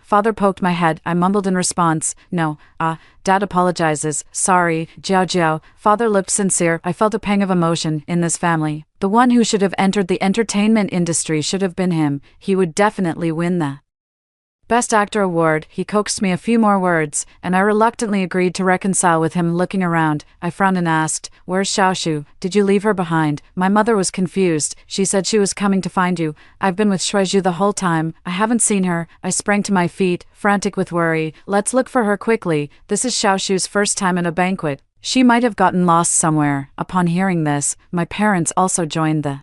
Father poked my head. I mumbled in response. No, Dad apologizes. Sorry, Jiao Jiao. Father looked sincere. I felt a pang of emotion in this family. The one who should have entered the entertainment industry should have been him. He would definitely win the Best Actor award. He coaxed me a few more words, and I reluctantly agreed to reconcile with him. Looking around, I frowned and asked, "Where's Xiaoshu? Did you leave her behind?" My mother was confused. She said she was coming to find you. I've been with Shuizhu the whole time. I haven't seen her. I sprang to my feet, frantic with worry. Let's look for her quickly. This is Xiaoshu's first time at a banquet. She might have gotten lost somewhere. Upon hearing this, my parents also joined the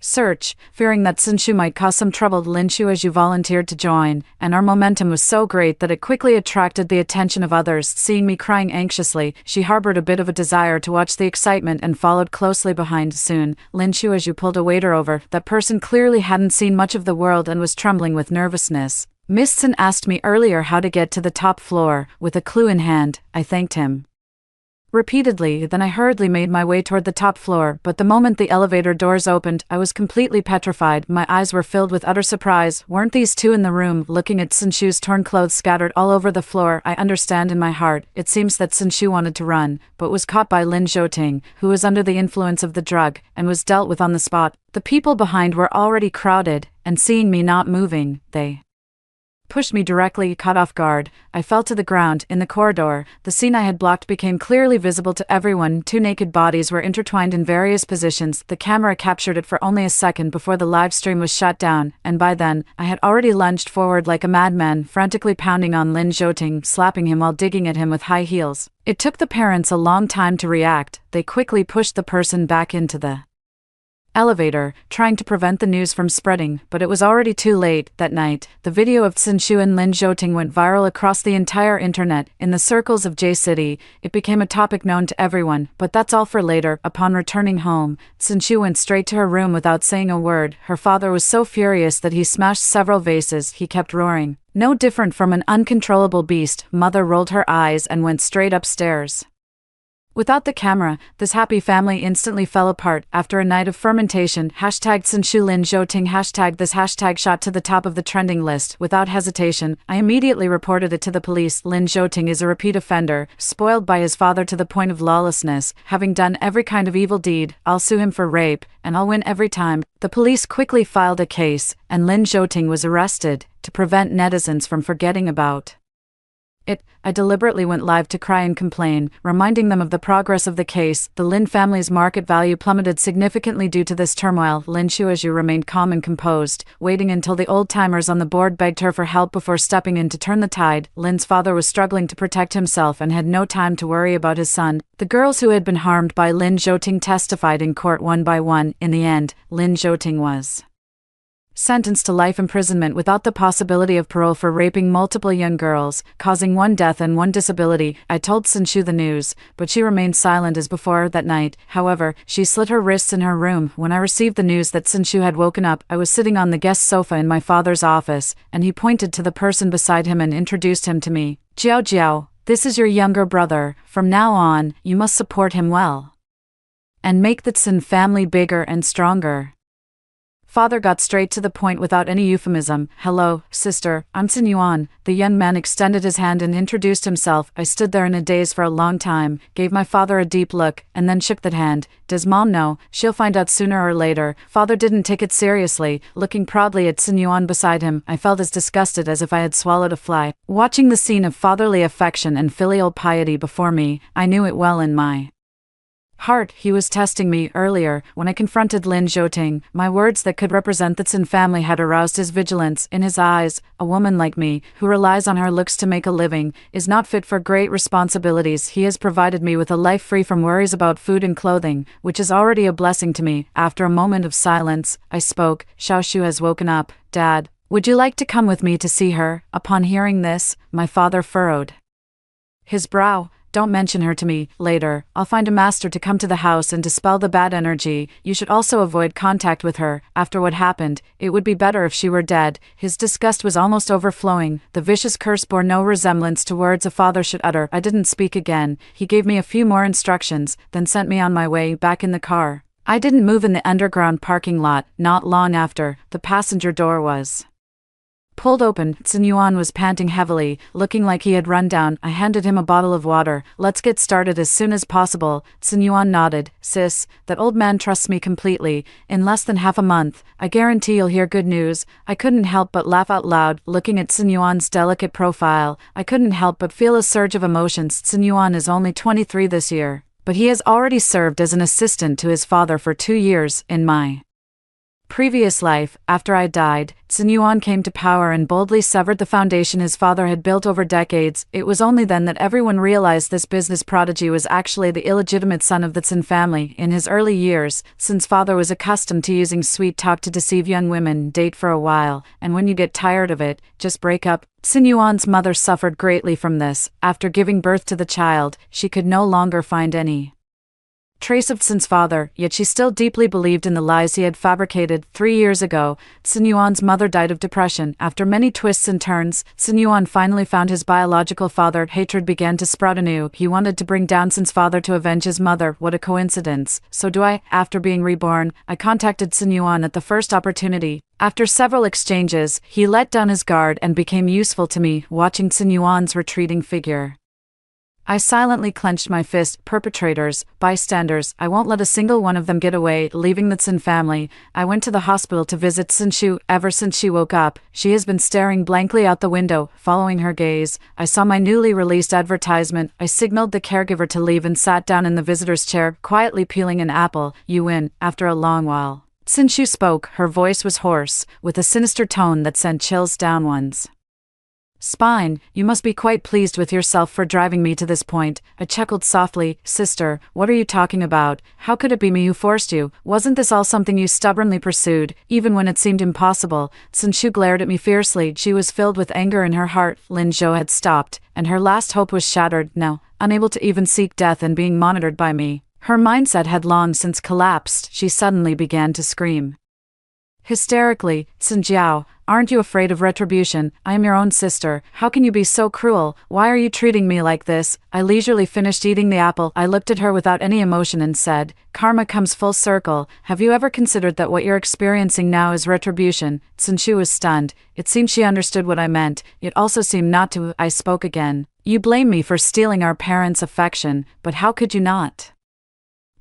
search. Fearing that Sinshu might cause some trouble, Lin Shuizhu volunteered to join, and our momentum was so great that it quickly attracted the attention of others. Seeing me crying anxiously, she harbored a bit of a desire to watch the excitement and followed closely behind. Soon, Lin Shuizhu pulled a waiter over. That person clearly hadn't seen much of the world and was trembling with nervousness. Miss Sin asked me earlier how to get to the top floor. With a clue in hand, I thanked him repeatedly, then I hurriedly made my way toward the top floor, but the moment the elevator doors opened, I was completely petrified. My eyes were filled with utter surprise. Weren't these two in the room? Looking at Sinshu's torn clothes scattered all over the floor, I understand in my heart. It seems that Sinshu wanted to run, but was caught by Lin Zhouting, who was under the influence of the drug, and was dealt with on the spot. The people behind were already crowded, and seeing me not moving, they pushed me directly. Caught off guard, I fell to the ground. In the corridor, the scene I had blocked became clearly visible to everyone. Two naked bodies were intertwined in various positions. The camera captured it for only a second before the live stream was shut down, and by then, I had already lunged forward like a madman, frantically pounding on Lin Zhouting, slapping him while digging at him with high heels. It took the parents a long time to react. They quickly pushed the person back into the elevator, trying to prevent the news from spreading, but it was already too late. That night, the video of Sinshu and Lin Zhouting went viral across the entire internet. In the circles of J-City, it became a topic known to everyone, but that's all for later. Upon returning home, Sinshu went straight to her room without saying a word. Her father was so furious that he smashed several vases. He kept roaring, no different from an uncontrollable beast. Mother rolled her eyes and went straight upstairs. Without the camera, this happy family instantly fell apart. After a night of fermentation, #Sinshu Lin Zhouting this hashtag shot to the top of the trending list. Without hesitation, I immediately reported it to the police. Lin Zhouting is a repeat offender, spoiled by his father to the point of lawlessness, having done every kind of evil deed. I'll sue him for rape, and I'll win every time. The police quickly filed a case, and Lin Zhouting was arrested, to prevent netizens from forgetting about it. I deliberately went live to cry and complain, reminding them of the progress of the case. The Lin family's market value plummeted significantly due to this turmoil. Lin Shuizhu remained calm and composed, waiting until the old-timers on the board begged her for help before stepping in to turn the tide. Lin's father was struggling to protect himself and had no time to worry about his son. The girls who had been harmed by Lin Zhouting testified in court one by one. In the end, Lin Zhouting was sentenced to life imprisonment without the possibility of parole for raping multiple young girls, causing one death and one disability. I told Sinshu the news, but she remained silent as before. That night, however, she slit her wrists in her room. When I received the news that Sinshu had woken up, I was sitting on the guest sofa in my father's office, and he pointed to the person beside him and introduced him to me. "Jiao Jiao, this is your younger brother. From now on, you must support him well and make the Tsin family bigger and stronger." Father got straight to the point without any euphemism. "Hello, sister, I'm Tsin Yuan." The young man extended his hand and introduced himself. I stood there in a daze for a long time, gave my father a deep look, and then shook that hand. "Does Mom know?" "She'll find out sooner or later." Father didn't take it seriously. Looking proudly at Tsin Yuan beside him, I felt as disgusted as if I had swallowed a fly. Watching the scene of fatherly affection and filial piety before me, I knew it well in my heart. He was testing me. Earlier, when I confronted Lin Zhouting, my words that could represent the Tsin family had aroused his vigilance. In his eyes, a woman like me, who relies on her looks to make a living, is not fit for great responsibilities. He has provided me with a life free from worries about food and clothing, which is already a blessing to me. After a moment of silence, I spoke. "Xiaoshu has woken up, Dad. Would you like to come with me to see her?" Upon hearing this, my father furrowed his brow. don't mention her to me. Later, I'll find a master to come to the house and dispel the bad energy. You should also avoid contact with her. After what happened, it would be better if she were dead. His disgust was almost overflowing. The vicious curse bore no resemblance to words a father should utter. I didn't speak again. He gave me a few more instructions, then sent me on my way back in the car. I didn't move in the underground parking lot. Not long after, the passenger door was pulled open. Sun Yuan was panting heavily, looking like he had run down. I handed him a bottle of water. Let's get started as soon as possible. Sun Yuan nodded. Sis, that old man trusts me completely. In less than half a month, I guarantee you'll hear good news. I couldn't help but laugh out loud, looking at Sun Yuan's delicate profile. I couldn't help but feel a surge of emotions. Sun Yuan is only 23 this year, but he has already served as an assistant to his father for 2 years. In my previous life, after I died, Sun Yuan came to power and boldly severed the foundation his father had built over decades. It was only then that everyone realized this business prodigy was actually the illegitimate son of the Sun family. In his early years, Sun's father was accustomed to using sweet talk to deceive young women. Date for a while, and when you get tired of it, just break up. Sun Yuan's mother suffered greatly from this. After giving birth to the child, she could no longer find any trace of Sun's father, yet she still deeply believed in the lies he had fabricated. 3 years ago, Sun Yuan's mother died of depression. After many twists and turns, Sun Yuan finally found his biological father. Hatred began to sprout anew. He wanted to bring down Sun's father to avenge his mother. What a coincidence. So do I. After being reborn, I contacted Sun Yuan at the first opportunity. After several exchanges, he let down his guard and became useful to me. Watching Sun Yuan's retreating figure, I silently clenched my fist. Perpetrators, bystanders, I won't let a single one of them get away. Leaving the Sun family, I went to the hospital to visit Sun Shu. Ever since she woke up, she has been staring blankly out the window. Following her gaze, I saw my newly released advertisement. I signaled the caregiver to leave and sat down in the visitor's chair, quietly peeling an apple. You win. After a long while, Sun Shu spoke. Her voice was hoarse, with a sinister tone that sent chills down one's spine. You must be quite pleased with yourself for driving me to this point. I chuckled softly. Sister, what are you talking about? How could it be me who forced you? Wasn't this all something you stubbornly pursued, even when it seemed impossible? Sun Shu glared at me fiercely. She was filled with anger in her heart. Lin Zhou had stopped, and her last hope was shattered. Now, unable to even seek death and being monitored by me, her mindset had long since collapsed. She suddenly began to scream hysterically. Sun Jiao, aren't you afraid of retribution? I am your own sister. How can you be so cruel? Why are you treating me like this? I leisurely finished eating the apple. I looked at her without any emotion and said, Karma comes full circle. Have you ever considered that what you're experiencing now is retribution? Sun Shu was stunned. It seemed she understood what I meant, yet also seemed not to. I spoke again. You blame me for stealing our parents' affection, but how could you not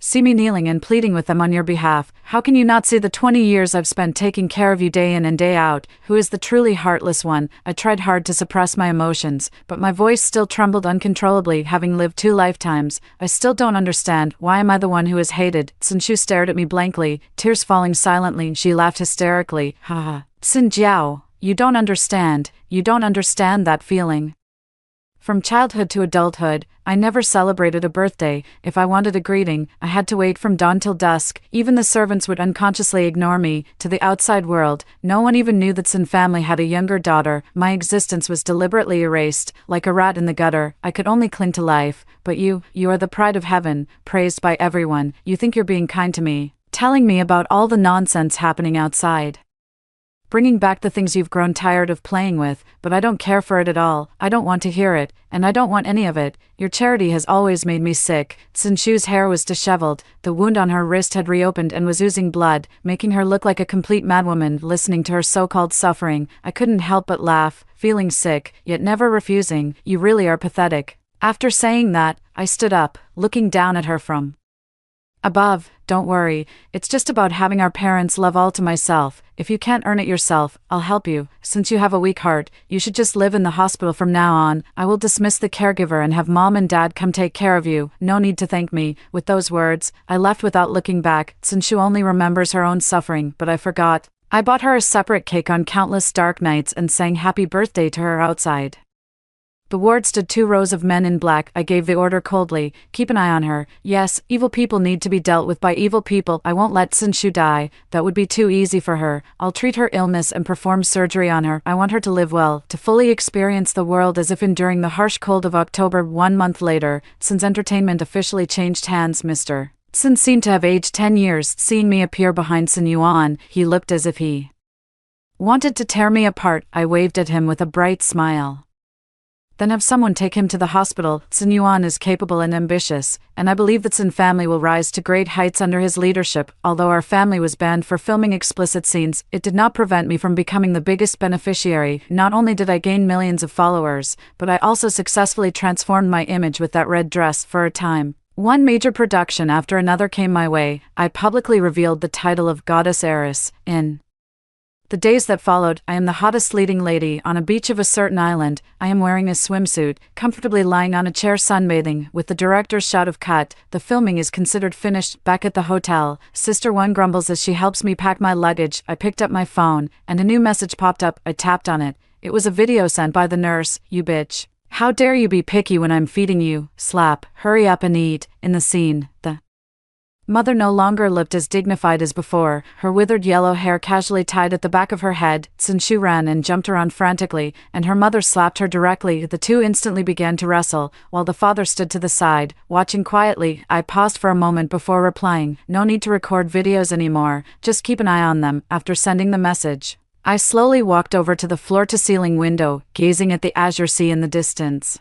see me kneeling and pleading with them on your behalf? How can you not see the 20 years I've spent taking care of you day in and day out? Who is the truly heartless one? I tried hard to suppress my emotions, but my voice still trembled uncontrollably. Having lived 2 lifetimes, I still don't understand. Why am I the one who is hated? Sun Shu stared at me blankly, tears falling silently. She laughed hysterically. Ha ha. Sun Jiao, you don't understand. You don't understand that feeling. From childhood to adulthood, I never celebrated a birthday. If I wanted a greeting, I had to wait from dawn till dusk. Even the servants would unconsciously ignore me. To the outside world, no one even knew that Sun family had a younger daughter. My existence was deliberately erased, like a rat in the gutter. I could only cling to life. But you are the pride of heaven, praised by everyone. You think you're being kind to me, telling me about all the nonsense happening outside, bringing back the things you've grown tired of playing with, but I don't care for it at all. I don't want to hear it, and I don't want any of it. Your charity has always made me sick. Sun Shu's hair was disheveled. The wound on her wrist had reopened and was oozing blood, making her look like a complete madwoman. Listening to her so-called suffering, I couldn't help but laugh, feeling sick, yet never refusing. You really are pathetic. After saying that, I stood up, looking down at her from above. Don't worry, it's just about having our parents' love all to myself. If you can't earn it yourself, I'll help you. Since you have a weak heart, you should just live in the hospital from now on. I will dismiss the caregiver and have Mom and Dad come take care of you. No need to thank me. With those words, I left without looking back. Sun Shu only remembers her own suffering, but I forgot. I bought her a separate cake on countless dark nights and sang happy birthday to her outside. The ward stood 2 rows of men in black. I gave the order coldly, keep an eye on her. Yes, evil people need to be dealt with by evil people. I won't let Sinshu die. That would be too easy for her. I'll treat her illness and perform surgery on her. I want her to live well, to fully experience the world as if enduring the harsh cold of October. 1 month later, Sin's entertainment officially changed hands. Mr. Sin seemed to have aged 10 years. Seeing me appear behind Sun Yuan, he looked as if he wanted to tear me apart. I waved at him with a bright smile. Then have someone take him to the hospital. Sun Yuan is capable and ambitious, and I believe that Sin family will rise to great heights under his leadership. Although our family was banned for filming explicit scenes, it did not prevent me from becoming the biggest beneficiary. Not only did I gain millions of followers, but I also successfully transformed my image with that red dress for a time. One major production after another came my way. I publicly revealed the title of Goddess Heiress. In the days that followed, I am the hottest leading lady on a beach of a certain island. I am wearing a swimsuit, comfortably lying on a chair sunbathing, with the director's shot of cut. The filming is considered finished. Back at the hotel, Sister One grumbles as she helps me pack my luggage. I picked up my phone, and a new message popped up. I tapped on it. It was a video sent by the nurse. You bitch. How dare you be picky when I'm feeding you? Slap. Hurry up and eat. In the scene, the mother no longer looked as dignified as before, her withered yellow hair casually tied at the back of her head. Sinshu ran and jumped around frantically, and her mother slapped her directly. The two instantly began to wrestle, while the father stood to the side, watching quietly. I paused for a moment before replying, no need to record videos anymore, just keep an eye on them. After sending the message, I slowly walked over to the floor-to-ceiling window, gazing at the azure sea in the distance.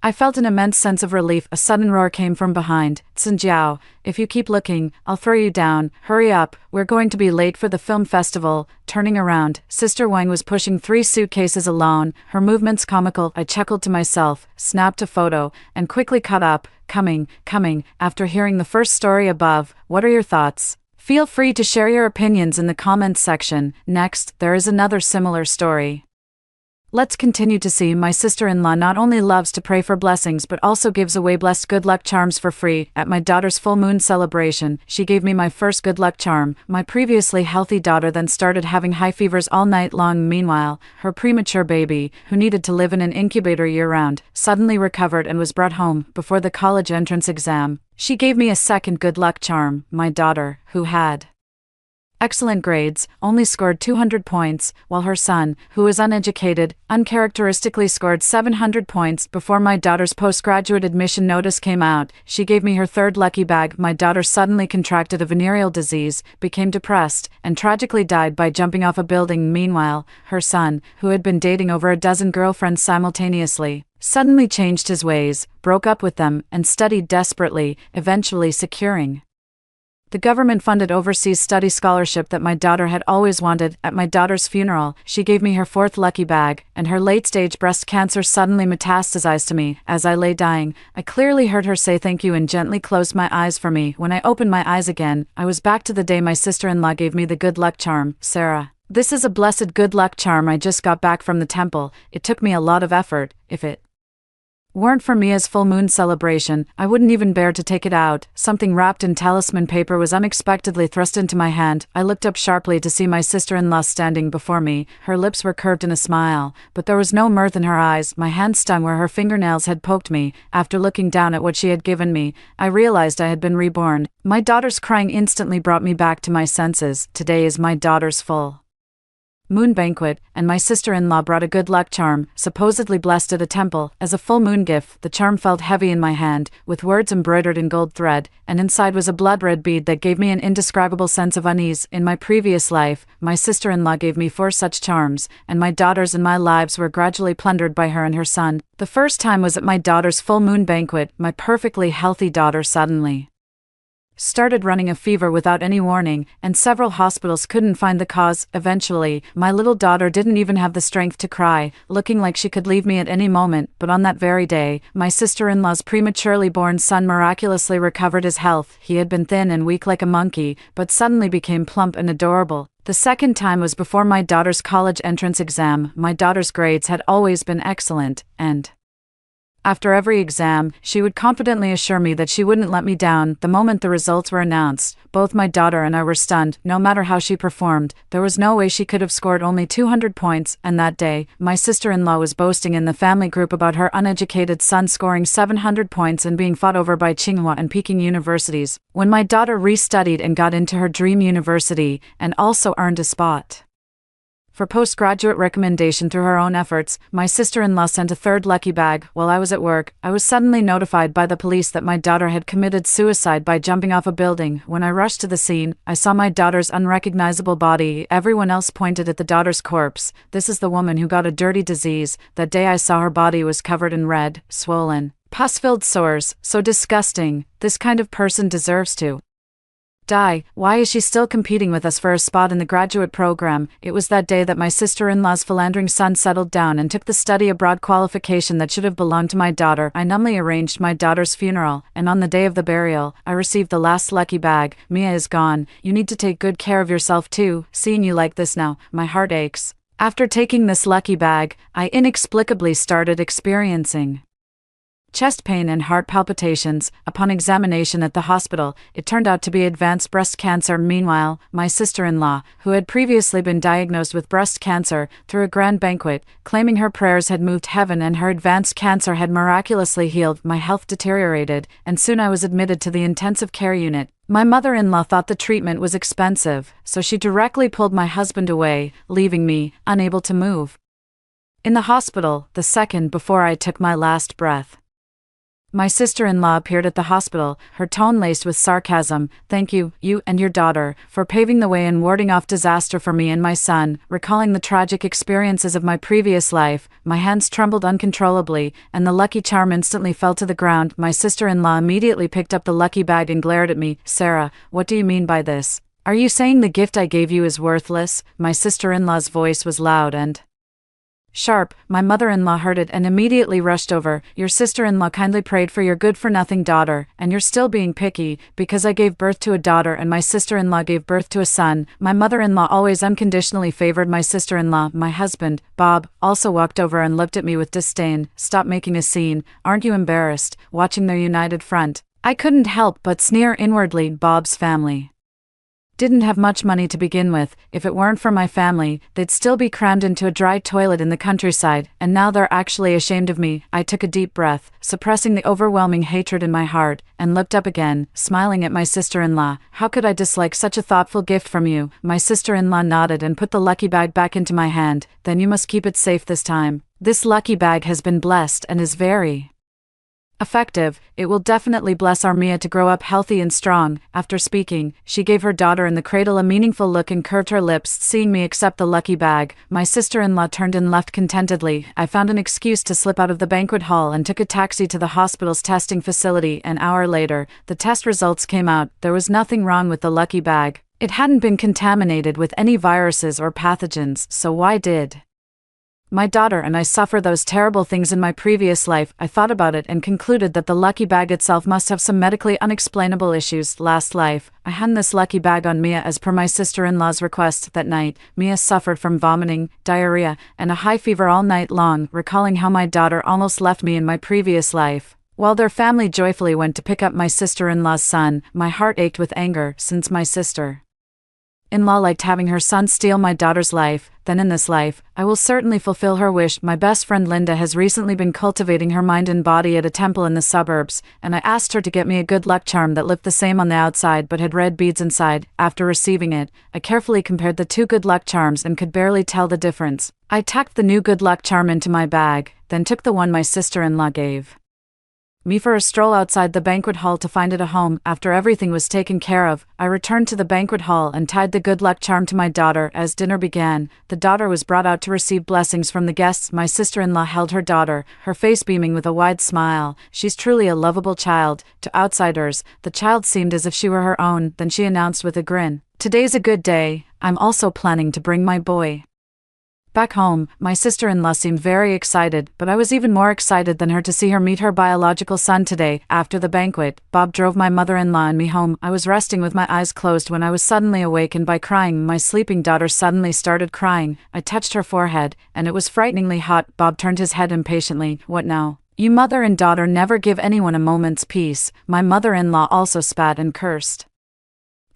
I felt an immense sense of relief. A sudden roar came from behind. Tsinjiao, if you keep looking, I'll throw you down. Hurry up, we're going to be late for the film festival. Turning around, Sister Wang was pushing 3 suitcases alone, her movements comical. I chuckled to myself, snapped a photo, and quickly caught up. Coming. After hearing the first story above, what are your thoughts? Feel free to share your opinions in the comments section. Next, there is another similar story. Let's continue to see. My sister-in-law not only loves to pray for blessings but also gives away blessed good luck charms for free. At my daughter's full moon celebration, she gave me my first good luck charm. My previously healthy daughter then started having high fevers all night long. Meanwhile, her premature baby, who needed to live in an incubator year-round, suddenly recovered and was brought home before the college entrance exam. She gave me a second good luck charm. My daughter, who had excellent grades, only scored 200 points, while her son, who was uneducated, uncharacteristically scored 700 points. Before my daughter's postgraduate admission notice came out, she gave me her third lucky bag. My daughter suddenly contracted a venereal disease, became depressed, and tragically died by jumping off a building. Meanwhile, her son, who had been dating over a dozen girlfriends simultaneously, suddenly changed his ways, broke up with them, and studied desperately, eventually securing the government-funded overseas study scholarship that my daughter had always wanted. At my daughter's funeral, she gave me her fourth lucky bag, and her late-stage breast cancer suddenly metastasized to me. As I lay dying, I clearly heard her say thank you and gently closed my eyes for me. When I opened my eyes again, I was back to the day my sister-in-law gave me the good luck charm. Sarah, this is a blessed good luck charm I just got back from the temple. It took me a lot of effort. If it weren't for Mia's full moon celebration, I wouldn't even bear to take it out. Something wrapped in talisman paper was unexpectedly thrust into my hand. I looked up sharply to see my sister-in-law standing before me. Her lips were curved in a smile, but there was no mirth in her eyes. My hand stung where her fingernails had poked me. After looking down at what she had given me, I realized I had been reborn. My daughter's crying instantly brought me back to my senses. Today is my daughter's full moon banquet, and my sister-in-law brought a good luck charm, supposedly blessed at a temple, as a full moon gift. The charm felt heavy in my hand, with words embroidered in gold thread, and inside was a blood-red bead that gave me an indescribable sense of unease. In my previous life, my sister-in-law gave me 4 such charms, and my daughters and my lives were gradually plundered by her and her son. The first time was at my daughter's full moon banquet. My perfectly healthy daughter suddenly started running a fever without any warning, and several hospitals couldn't find the cause. Eventually, my little daughter didn't even have the strength to cry, looking like she could leave me at any moment. But on that very day, my sister-in-law's prematurely born son miraculously recovered his health. He had been thin and weak like a monkey, but suddenly became plump and adorable. The second time was before my daughter's college entrance exam. My daughter's grades had always been excellent, and After every exam, she would confidently assure me that she wouldn't let me down. The moment the results were announced, both my daughter and I were stunned. No matter how she performed, there was no way she could have scored only 200 points, and that day, my sister-in-law was boasting in the family group about her uneducated son scoring 700 points and being fought over by Tsinghua and Peking universities, when my daughter restudied and got into her dream university, and also earned a spot. For postgraduate recommendation through her own efforts, my sister-in-law sent a third lucky bag. While I was at work, I was suddenly notified by the police that my daughter had committed suicide by jumping off a building. When I rushed to the scene, I saw my daughter's unrecognizable body. Everyone else pointed at the daughter's corpse. This is the woman who got a dirty disease. That day I saw her body was covered in red, swollen, pus-filled sores. So disgusting. This kind of person deserves to die. Why is she still competing with us for a spot in the graduate program? It was that day that my sister-in-law's philandering son settled down and took the study abroad qualification that should have belonged to my daughter. I numbly arranged my daughter's funeral, and on the day of the burial, I received the last lucky bag. Mia is gone. You need to take good care of yourself too. Seeing you like this now, my heart aches. After taking this lucky bag, I inexplicably started experiencing chest pain and heart palpitations. Upon examination at the hospital, it turned out to be advanced breast cancer. Meanwhile, my sister-in-law, who had previously been diagnosed with breast cancer, threw a grand banquet, claiming her prayers had moved heaven and her advanced cancer had miraculously healed. My health deteriorated, and soon I was admitted to the intensive care unit. My mother-in-law thought the treatment was expensive, so she directly pulled my husband away, leaving me unable to move. In the hospital, the second before I took my last breath, my sister-in-law appeared at the hospital, her tone laced with sarcasm. Thank you, you and your daughter, for paving the way and warding off disaster for me and my son. Recalling the tragic experiences of my previous life, my hands trembled uncontrollably, and the lucky charm instantly fell to the ground. My sister-in-law immediately picked up the lucky bag and glared at me. Sarah, what do you mean by this? Are you saying the gift I gave you is worthless? My sister-in-law's voice was loud and sharp. My mother-in-law heard it and immediately rushed over. Your sister-in-law kindly prayed for your good-for-nothing daughter, and you're still being picky, because I gave birth to a daughter and my sister-in-law gave birth to a son. My mother-in-law always unconditionally favored my sister-in-law. My husband, Bob, also walked over and looked at me with disdain. Stop making a scene. Aren't you embarrassed, watching their united front? I couldn't help but sneer inwardly. Bob's family didn't have much money to begin with. If it weren't for my family, they'd still be crammed into a dry toilet in the countryside, and now they're actually ashamed of me. I took a deep breath, suppressing the overwhelming hatred in my heart, and looked up again, smiling at my sister-in-law. How could I dislike such a thoughtful gift from you? My sister-in-law nodded and put the lucky bag back into my hand. Then you must keep it safe this time. This lucky bag has been blessed and is very effective. It will definitely bless our Mia to grow up healthy and strong. After speaking, she gave her daughter in the cradle a meaningful look and curved her lips. Seeing me accept the lucky bag, my sister-in-law turned and left contentedly. I found an excuse to slip out of the banquet hall and took a taxi to the hospital's testing facility. An hour later, the test results came out. There was nothing wrong with the lucky bag. It hadn't been contaminated with any viruses or pathogens, so why did my daughter and I suffer those terrible things in my previous life? I thought about it and concluded that the lucky bag itself must have some medically unexplainable issues. Last life, I hung this lucky bag on Mia as per my sister-in-law's request. That night, Mia suffered from vomiting, diarrhea, and a high fever all night long. Recalling how my daughter almost left me in my previous life, while their family joyfully went to pick up my sister-in-law's son, my heart ached with anger, since my sister-in-law liked having her son steal my daughter's life. Then in this life, I will certainly fulfill her wish. My best friend Linda has recently been cultivating her mind and body at a temple in the suburbs, and I asked her to get me a good luck charm that looked the same on the outside but had red beads inside. After receiving it, I carefully compared the two good luck charms and could barely tell the difference. I tucked the new good luck charm into my bag, then took the one my sister-in-law gave me for a stroll outside the banquet hall to find it a home. After everything was taken care of, I returned to the banquet hall and tied the good luck charm to my daughter. As dinner began, the daughter was brought out to receive blessings from the guests. My sister-in-law held her daughter, her face beaming with a wide smile. She's truly a lovable child. To outsiders, the child seemed as if she were her own. Then she announced with a grin, "Today's a good day. I'm also planning to bring my boy back home." My sister-in-law seemed very excited, but I was even more excited than her to see her meet her biological son today. After the banquet, Bob drove my mother-in-law and me home. I was resting with my eyes closed when I was suddenly awakened by crying. My sleeping daughter suddenly started crying. I touched her forehead, and it was frighteningly hot. Bob turned his head impatiently. "What now?" You mother and daughter never give anyone a moment's peace. My mother-in-law also spat and cursed.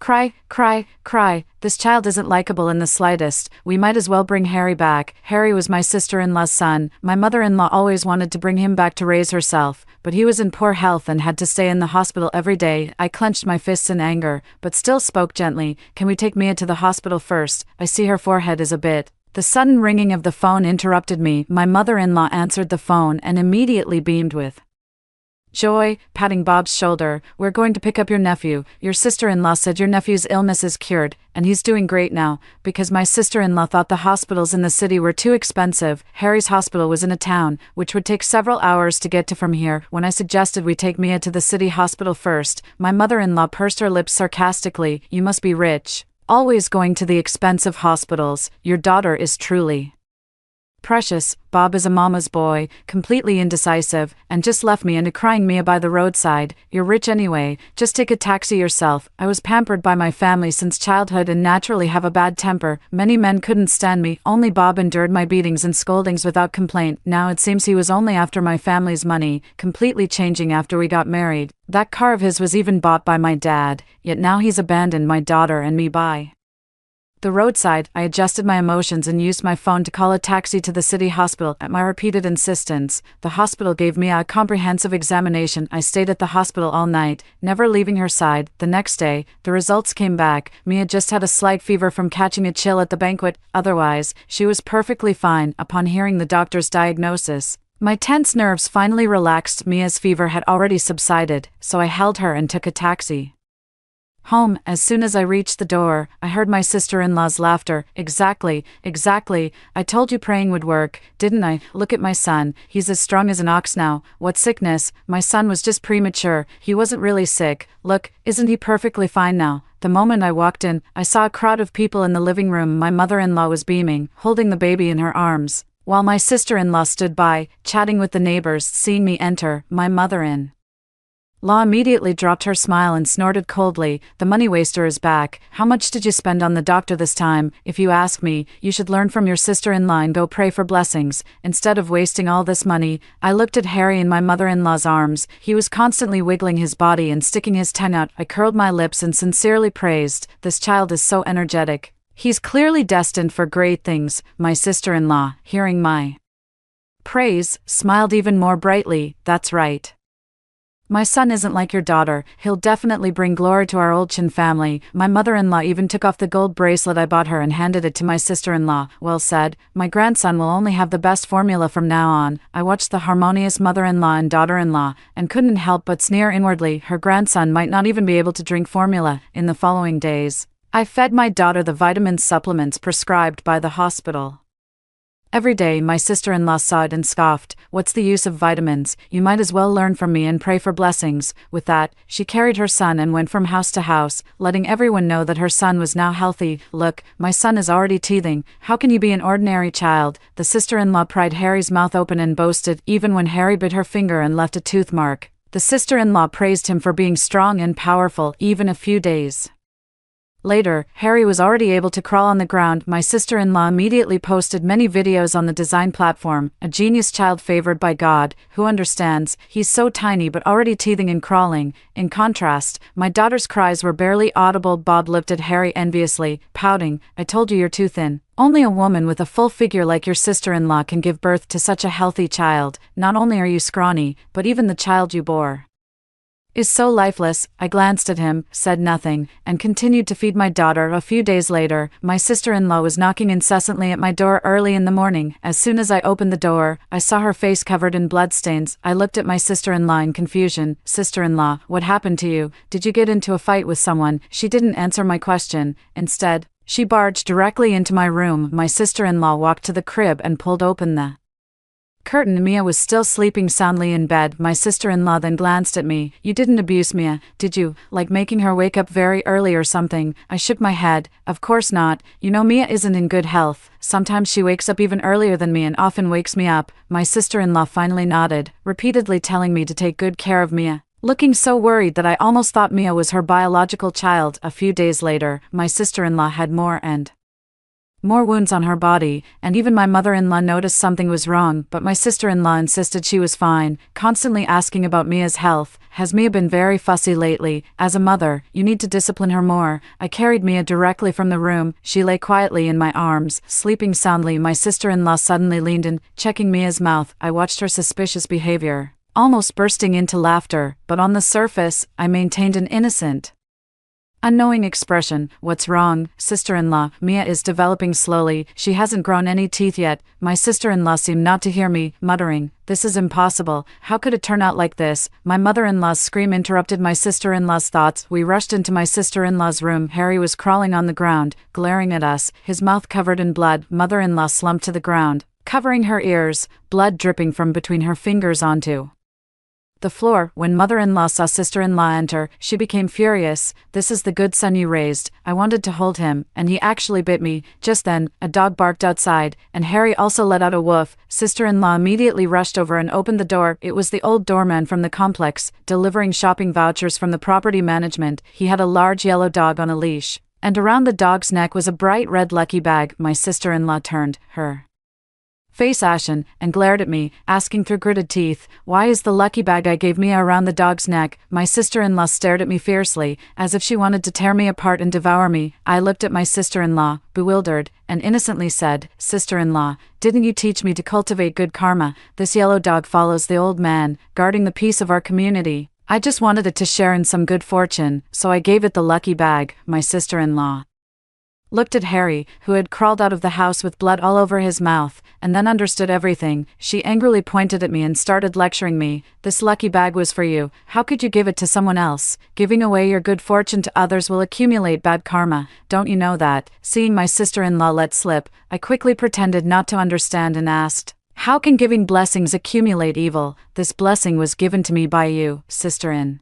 Cry, cry, cry, this child isn't likable in the slightest. We might as well bring Harry back. Harry was my sister-in-law's son. My mother-in-law always wanted to bring him back to raise herself, but he was in poor health and had to stay in the hospital every day. I clenched my fists in anger, but still spoke gently. Can we take Mia to the hospital first? I see her forehead is a bit. The sudden ringing of the phone interrupted me. My mother-in-law answered the phone and immediately beamed with joy, patting Bob's shoulder. We're going to pick up your nephew. Your sister-in-law said your nephew's illness is cured, and he's doing great now, because my sister-in-law thought the hospitals in the city were too expensive. Harry's hospital was in a town, which would take several hours to get to from here. When I suggested we take Mia to the city hospital first, my mother-in-law pursed her lips sarcastically. You must be rich. Always going to the expensive hospitals. Your daughter is truly precious. Bob is a mama's boy, completely indecisive, and just left me and a crying Mia by the roadside. You're rich anyway, just take a taxi yourself. I was pampered by my family since childhood and naturally have a bad temper. Many men couldn't stand me, only Bob endured my beatings and scoldings without complaint. Now it seems he was only after my family's money, completely changing after we got married. That car of his was even bought by my dad, yet now he's abandoned my daughter and me by the roadside. I adjusted my emotions and used my phone to call a taxi to the city hospital. At my repeated insistence, the hospital gave me a comprehensive examination. I stayed at the hospital all night, never leaving her side. The next day, the results came back. Mia just had a slight fever from catching a chill at the banquet. Otherwise, she was perfectly fine. Upon hearing the doctor's diagnosis, my tense nerves finally relaxed. Mia's fever had already subsided, so I held her and took a taxi home. As soon as I reached the door, I heard my sister-in-law's laughter. Exactly. I told you praying would work, didn't I? Look at my son. He's as strong as an ox now. What sickness? My son was just premature. He wasn't really sick. Look, isn't he perfectly fine now? The moment I walked in, I saw a crowd of people in the living room. My mother-in-law was beaming, holding the baby in her arms, while my sister-in-law stood by, chatting with the neighbors. Seeing me enter, my mother-in-law immediately dropped her smile and snorted coldly. The money waster is back. How much did you spend on the doctor this time? If you ask me, you should learn from your sister-in-law and go pray for blessings, instead of wasting all this money. I looked at Harry in my mother-in-law's arms. He was constantly wiggling his body and sticking his tongue out. I curled my lips and sincerely praised. This child is so energetic. He's clearly destined for great things. My sister-in-law, hearing my praise, smiled even more brightly. That's right. My son isn't like your daughter. He'll definitely bring glory to our old Chin family. My mother-in-law even took off the gold bracelet I bought her and handed it to my sister-in-law. Well said. My grandson will only have the best formula from now on. I watched the harmonious mother-in-law and daughter-in-law, and couldn't help but sneer inwardly. Her grandson might not even be able to drink formula. In the following days, I fed my daughter the vitamin supplements prescribed by the hospital. Every day my sister-in-law saw it and scoffed. What's the use of vitamins? You might as well learn from me and pray for blessings. With that, she carried her son and went from house to house, letting everyone know that her son was now healthy. Look, my son is already teething. How can you be an ordinary child? The sister-in-law pried Harry's mouth open and boasted. Even when Harry bit her finger and left a tooth mark, the sister-in-law praised him for being strong and powerful. Even a few days later, Harry was already able to crawl on the ground. My sister-in-law immediately posted many videos on the design platform. A genius child favored by God, who understands? He's so tiny but already teething and crawling. In contrast, my daughter's cries were barely audible. Bob looked at Harry enviously, pouting. I told you you're too thin. Only a woman with a full figure like your sister-in-law can give birth to such a healthy child. Not only are you scrawny, but even the child you bore is so lifeless. I glanced at him, said nothing, and continued to feed my daughter. A few days later, my sister-in-law was knocking incessantly at my door early in the morning. As soon as I opened the door, I saw her face covered in bloodstains. I looked at my sister-in-law in confusion. Sister-in-law, what happened to you? Did you get into a fight with someone? She didn't answer my question. Instead, she barged directly into my room. My sister-in-law walked to the crib and pulled open the curtain. Mia was still sleeping soundly in bed. My sister-in-law then glanced at me. You didn't abuse Mia, did you? Like making her wake up very early or something? I shook my head. Of course not. You know Mia isn't in good health. Sometimes she wakes up even earlier than me and often wakes me up. My sister-in-law finally nodded, repeatedly telling me to take good care of Mia, looking so worried that I almost thought Mia was her biological child. A few days later, my sister-in-law had more and More wounds on her body, and even my mother-in-law noticed something was wrong, but my sister-in-law insisted she was fine, constantly asking about Mia's health. Has Mia been very fussy lately? As a mother, you need to discipline her more. I carried Mia directly from the room. She lay quietly in my arms, sleeping soundly. My sister-in-law suddenly leaned in, checking Mia's mouth. I watched her suspicious behavior, almost bursting into laughter, but on the surface, I maintained an innocent, unknowing expression. What's wrong, sister-in-law? Mia is developing slowly. She hasn't grown any teeth yet. My sister-in-law seemed not to hear me, muttering, "This is impossible. How could it turn out like this?" My mother-in-law's scream interrupted my sister-in-law's thoughts. We rushed into my sister-in-law's room. Harry was crawling on the ground, glaring at us, his mouth covered in blood. Mother-in-law slumped to the ground, covering her ears, blood dripping from between her fingers onto the floor. When mother-in-law saw sister-in-law enter, she became furious. "This is the good son you raised. I wanted to hold him, and he actually bit me." Just then, a dog barked outside, and Harry also let out a woof. Sister-in-law immediately rushed over and opened the door. It was the old doorman from the complex, delivering shopping vouchers from the property management. He had a large yellow dog on a leash, and around the dog's neck was a bright red lucky bag. My sister-in-law turned, her face ashen, and glared at me, asking through gritted teeth, "Why is the lucky bag I gave Mia around the dog's neck?" My sister-in-law stared at me fiercely, as if she wanted to tear me apart and devour me. I looked at my sister-in-law, bewildered, and innocently said, "Sister-in-law, didn't you teach me to cultivate good karma? This yellow dog follows the old man, guarding the peace of our community. I just wanted it to share in some good fortune, so I gave it the lucky bag." My sister-in-law looked at Harry, who had crawled out of the house with blood all over his mouth, and then understood everything. She angrily pointed at me and started lecturing me. "This lucky bag was for you. How could you give it to someone else? Giving away your good fortune to others will accumulate bad karma. Don't you know that?" Seeing my sister-in-law let slip, I quickly pretended not to understand and asked, "How can giving blessings accumulate evil? This blessing was given to me by you, sister-in-law."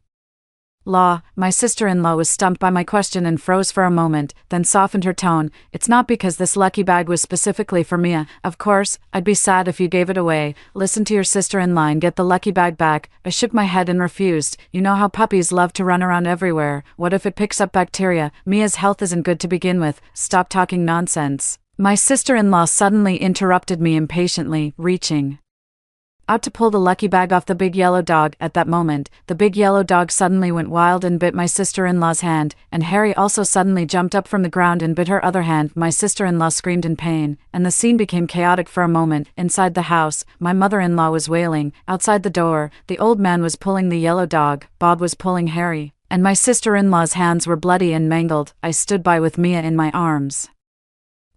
My sister-in-law was stumped by my question and froze for a moment, then softened her tone. "It's not because this lucky bag was specifically for Mia. Of course, I'd be sad if you gave it away. Listen to your sister-in-law and get the lucky bag back." I shook my head and refused. "You know how puppies love to run around everywhere. What if it picks up bacteria? Mia's health isn't good to begin with. Stop talking nonsense." My sister-in-law suddenly interrupted me impatiently, reaching out to pull the lucky bag off the big yellow dog. At that moment, the big yellow dog suddenly went wild and bit my sister-in-law's hand, and Harry also suddenly jumped up from the ground and bit her other hand. My sister-in-law screamed in pain, and the scene became chaotic for a moment. Inside the house, my mother-in-law was wailing. Outside the door, the old man was pulling the yellow dog, Bob was pulling Harry, and my sister-in-law's hands were bloody and mangled. I stood by with Mia in my arms,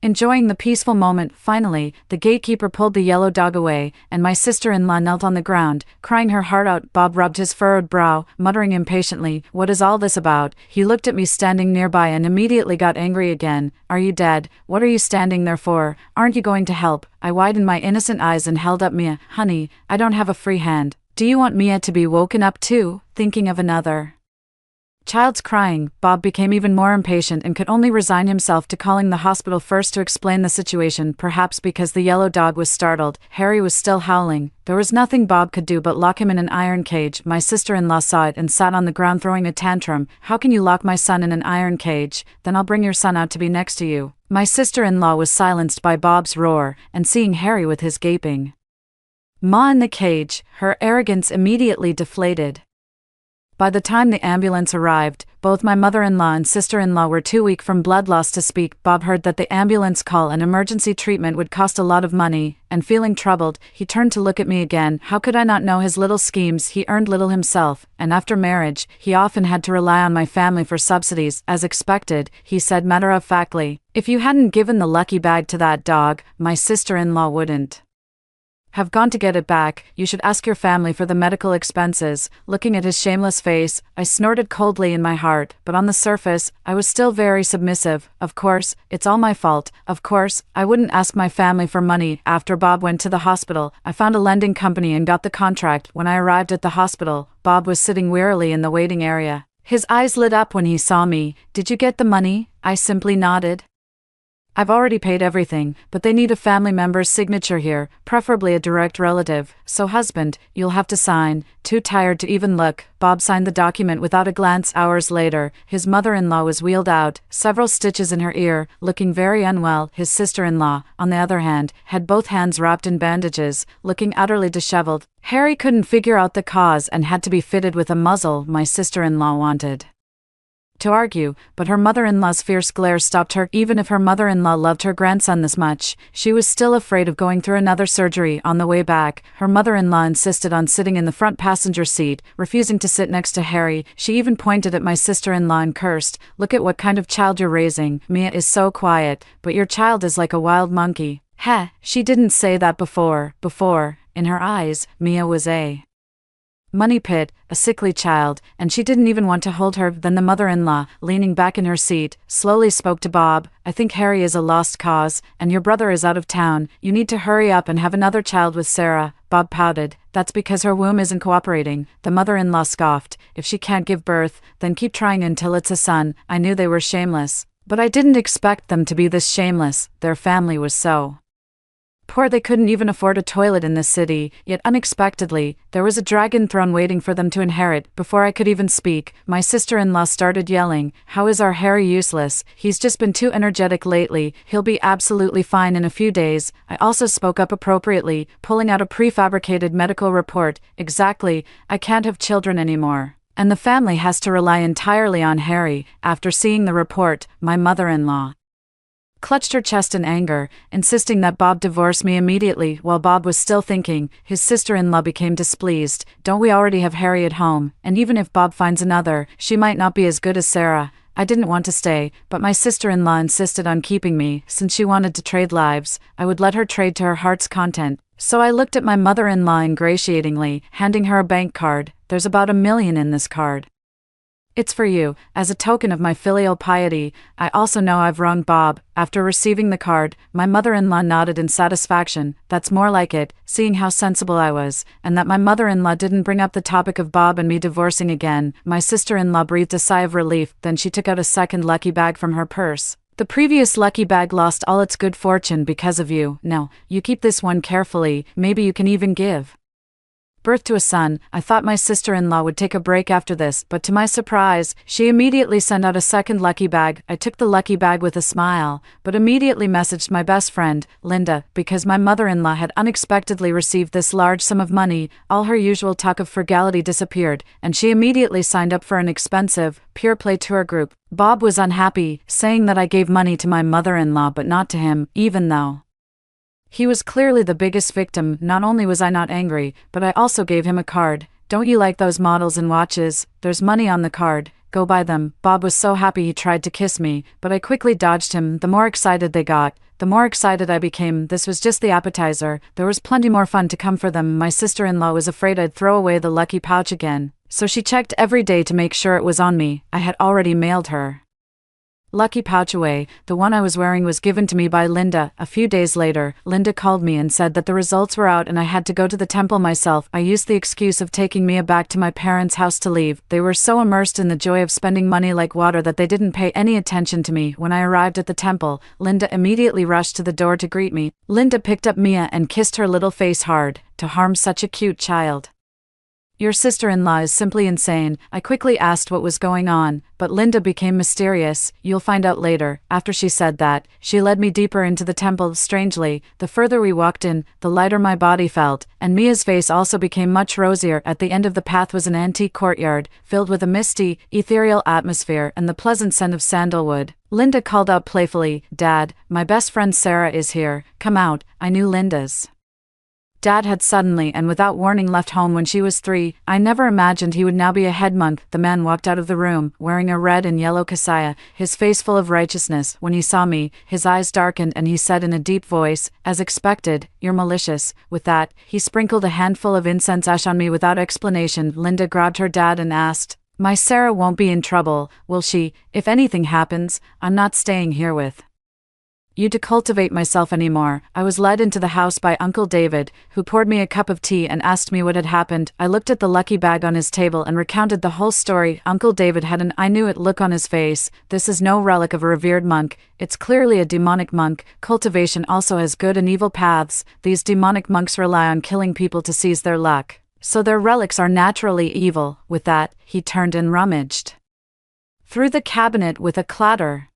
enjoying the peaceful moment. Finally, the gatekeeper pulled the yellow dog away, and my sister-in-law knelt on the ground, crying her heart out. Bob rubbed his furrowed brow, muttering impatiently, "What is all this about?" He looked at me standing nearby and immediately got angry again. "Are you dead? What are you standing there for? Aren't you going to help?" I widened my innocent eyes and held up Mia. "Honey, I don't have a free hand. Do you want Mia to be woken up too, thinking of another child's crying?" Bob became even more impatient and could only resign himself to calling the hospital first to explain the situation. Perhaps because the yellow dog was startled, Harry was still howling. There was nothing Bob could do but lock him in an iron cage. My sister-in-law saw it and sat on the ground throwing a tantrum. "How can you lock my son in an iron cage? Then I'll bring your son out to be next to you." My sister-in-law was silenced by Bob's roar, and seeing Harry with his gaping maw in the cage, her arrogance immediately deflated. By the time the ambulance arrived, both my mother-in-law and sister-in-law were too weak from blood loss to speak. Bob heard that the ambulance call and emergency treatment would cost a lot of money, and feeling troubled, he turned to look at me again. How could I not know his little schemes? He earned little himself, and after marriage, he often had to rely on my family for subsidies. "As expected," he said matter-of-factly, "if you hadn't given the lucky bag to that dog, my sister-in-law wouldn't have gone to get it back. You should ask your family for the medical expenses." Looking at his shameless face, I snorted coldly in my heart, but on the surface, I was still very submissive. "Of course, it's all my fault. Of course, I wouldn't ask my family for money." After Bob went to the hospital, I found a lending company and got the contract. When I arrived at the hospital, Bob was sitting wearily in the waiting area. His eyes lit up when he saw me. "Did you get the money?" I simply nodded. I've already paid everything, but they need a family member's signature here, preferably a direct relative, so husband, you'll have to sign. Too tired to even look, Bob signed the document without a glance. Hours later, his mother-in-law was wheeled out, several stitches in her ear, looking very unwell. His sister-in-law, on the other hand, had both hands wrapped in bandages, looking utterly disheveled. Harry couldn't figure out the cause and had to be fitted with a muzzle. My sister-in-law wanted to argue, but her mother-in-law's fierce glare stopped her. Even if her mother-in-law loved her grandson this much, she was still afraid of going through another surgery. On the way back, her mother-in-law insisted on sitting in the front passenger seat, refusing to sit next to Harry. She even pointed at my sister-in-law and cursed, "Look at what kind of child you're raising. Mia is so quiet, but your child is like a wild monkey." Heh, she didn't say that before. In her eyes, Mia was a money pit, a sickly child, and she didn't even want to hold her. Then the mother-in-law, leaning back in her seat, slowly spoke to Bob. "I think Harry is a lost cause, and your brother is out of town. You need to hurry up and have another child with Sarah." Bob pouted. "That's because her womb isn't cooperating." The mother-in-law scoffed. "If she can't give birth, then keep trying until it's a son." I knew they were shameless, but I didn't expect them to be this shameless. Their family was so poor they couldn't even afford a toilet in this city, yet unexpectedly, there was a dragon throne waiting for them to inherit. Before I could even speak, my sister-in-law started yelling, "How is our Harry useless? He's just been too energetic lately. He'll be absolutely fine in a few days." I also spoke up appropriately, pulling out a prefabricated medical report. "Exactly, I can't have children anymore, and the family has to rely entirely on Harry." After seeing the report, my mother-in-law clutched her chest in anger, insisting that Bob divorce me immediately. While Bob was still thinking, his sister-in-law became displeased. "Don't we already have Harry at home? And even if Bob finds another, she might not be as good as Sarah." I didn't want to stay, but my sister-in-law insisted on keeping me. Since she wanted to trade lives, I would let her trade to her heart's content. So I looked at my mother-in-law ingratiatingly, handing her a bank card. "There's about $1 million in this card. It's for you, as a token of my filial piety. I also know I've wronged Bob." After receiving the card, my mother-in-law nodded in satisfaction. "That's more like it," seeing how sensible I was, and that my mother-in-law didn't bring up the topic of Bob and me divorcing again. My sister-in-law breathed a sigh of relief, then she took out a second lucky bag from her purse. "The previous lucky bag lost all its good fortune because of you. Now, you keep this one carefully. Maybe you can even give birth to a son." I thought my sister-in-law would take a break after this, but to my surprise, she immediately sent out a second lucky bag. I took the lucky bag with a smile, but immediately messaged my best friend, Linda, because my mother-in-law had unexpectedly received this large sum of money. All her usual talk of frugality disappeared, and she immediately signed up for an expensive, pure play tour group. Bob was unhappy, saying that I gave money to my mother-in-law but not to him, even though he was clearly the biggest victim. Not only was I not angry, but I also gave him a card. "Don't you like those models and watches? There's money on the card. Go buy them." Bob was so happy he tried to kiss me, but I quickly dodged him. The more excited they got, the more excited I became. This was just the appetizer. There was plenty more fun to come for them. My sister-in-law was afraid I'd throw away the lucky pouch again, so she checked every day to make sure it was on me. I had already mailed her lucky pouch away. The one I was wearing was given to me by Linda. A few days later, Linda called me and said that the results were out and I had to go to the temple myself. I used the excuse of taking Mia back to my parents' house to leave. They were so immersed in the joy of spending money like water that they didn't pay any attention to me. When I arrived at the temple, Linda immediately rushed to the door to greet me. Linda picked up Mia and kissed her little face hard. To harm such a cute child, your sister-in-law is simply insane. I quickly asked what was going on, but Linda became mysterious. "You'll find out later." After she said that, she led me deeper into the temple. Strangely, the further we walked in, the lighter my body felt, and Mia's face also became much rosier. At the end of the path was an antique courtyard, filled with a misty, ethereal atmosphere and the pleasant scent of sandalwood. Linda called out playfully, "Dad, my best friend Sarah is here. Come out." I knew Linda's dad had suddenly and without warning left home when she was 3. I never imagined he would now be a head monk. The man walked out of the room, wearing a red and yellow kasaya, his face full of righteousness. When he saw me, his eyes darkened and he said in a deep voice, "As expected, you're malicious." With that, he sprinkled a handful of incense ash on me without explanation. Linda grabbed her dad and asked, "My Sarah won't be in trouble, will she? If anything happens, I'm not staying here with You to cultivate myself anymore. I was led into the house by Uncle David, who poured me a cup of tea and asked me what had happened. I looked at the lucky bag on his table and recounted the whole story. Uncle David had an "I knew it" look on his face. This is no relic of a revered monk. It's clearly a demonic monk. Cultivation also has good and evil paths. These demonic monks rely on killing people to seize their luck, so their relics are naturally evil. With that, he turned and rummaged through the cabinet with a clatter.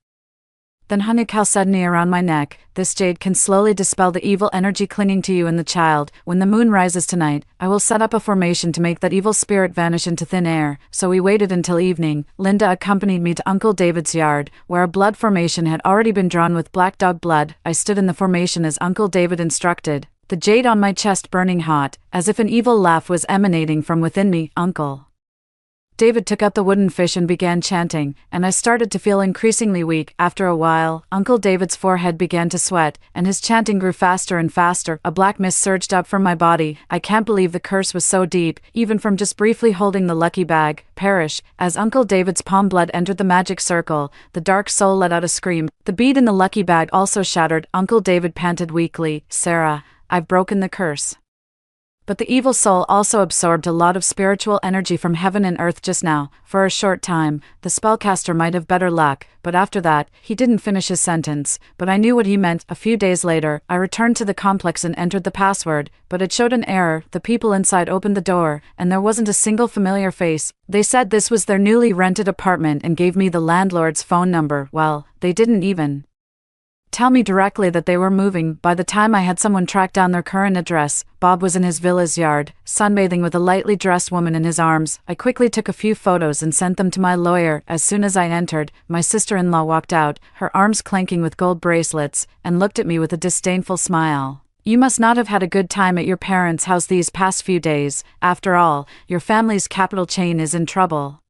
Then hung a chalcedony around my neck. This jade can slowly dispel the evil energy clinging to you and the child. When the moon rises tonight, I will set up a formation to make that evil spirit vanish into thin air. So we waited until evening. Linda accompanied me to Uncle David's yard, where a blood formation had already been drawn with black dog blood. I stood in the formation as Uncle David instructed, the jade on my chest burning hot, as if an evil laugh was emanating from within me. Uncle David took up the wooden fish and began chanting, and I started to feel increasingly weak. After a while, Uncle David's forehead began to sweat, and his chanting grew faster and faster. A black mist surged up from my body. I can't believe the curse was so deep, even from just briefly holding the lucky bag. Perish. As Uncle David's palm blood entered the magic circle, the dark soul let out a scream. The bead in the lucky bag also shattered. Uncle David panted weakly, "Sarah, I've broken the curse." But the evil soul also absorbed a lot of spiritual energy from heaven and earth just now. For a short time, the spellcaster might have better luck, but after that, he didn't finish his sentence. But I knew what he meant. A few days later, I returned to the complex and entered the password, but it showed an error. The people inside opened the door, and there wasn't a single familiar face. They said this was their newly rented apartment and gave me the landlord's phone number. Well, they didn't even tell me directly that they were moving. By the time I had someone track down their current address, Bob was in his villa's yard, sunbathing with a lightly dressed woman in his arms. I quickly took a few photos and sent them to my lawyer. As soon as I entered, my sister-in-law walked out, her arms clanking with gold bracelets, and looked at me with a disdainful smile. "You must not have had a good time at your parents' house these past few days. After all, your family's capital chain is in trouble."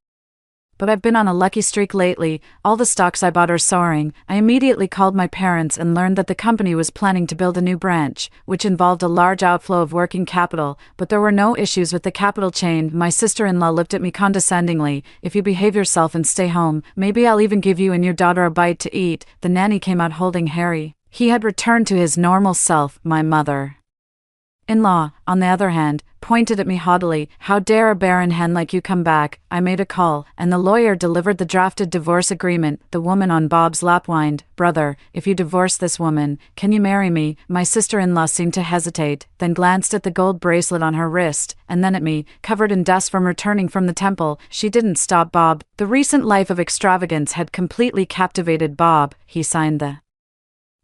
But I've been on a lucky streak lately. All the stocks I bought are soaring. I immediately called my parents and learned that the company was planning to build a new branch, which involved a large outflow of working capital, but there were no issues with the capital chain. My sister-in-law looked at me condescendingly. "If you behave yourself and stay home, maybe I'll even give you and your daughter a bite to eat." The nanny came out holding Harry. He had returned to his normal self. My mother-in-law, on the other hand, pointed at me haughtily. "How dare a barren hen like you come back?" I made a call, and the lawyer delivered the drafted divorce agreement. The woman on Bob's lap whined, "Brother, if you divorce this woman, can you marry me?" My sister-in-law seemed to hesitate, then glanced at the gold bracelet on her wrist, and then at me, covered in dust from returning from the temple. She didn't stop Bob. The recent life of extravagance had completely captivated Bob. He signed the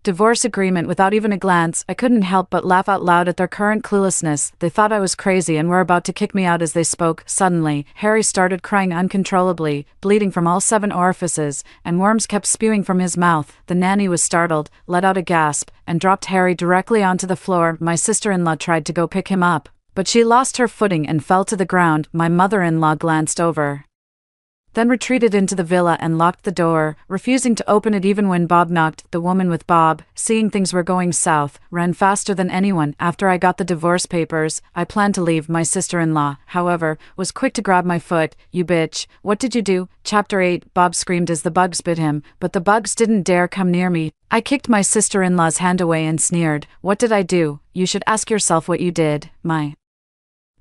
divorce agreement without even a glance. I couldn't help but laugh out loud at their current cluelessness. They thought I was crazy and were about to kick me out as they spoke. Suddenly, Harry started crying uncontrollably, bleeding from all 7 orifices, and worms kept spewing from his mouth. The nanny was startled, let out a gasp, and dropped Harry directly onto the floor. My sister-in-law tried to go pick him up, but she lost her footing and fell to the ground. My mother-in-law glanced over, then retreated into the villa and locked the door, refusing to open it even when Bob knocked. The woman with Bob, seeing things were going south, ran faster than anyone. After I got the divorce papers, I planned to leave. My sister-in-law, however, was quick to grab my foot. "You bitch, what did you do?" Chapter 8. Bob screamed as the bugs bit him, but the bugs didn't dare come near me. I kicked my sister-in-law's hand away and sneered. "What did I do? You should ask yourself what you did." My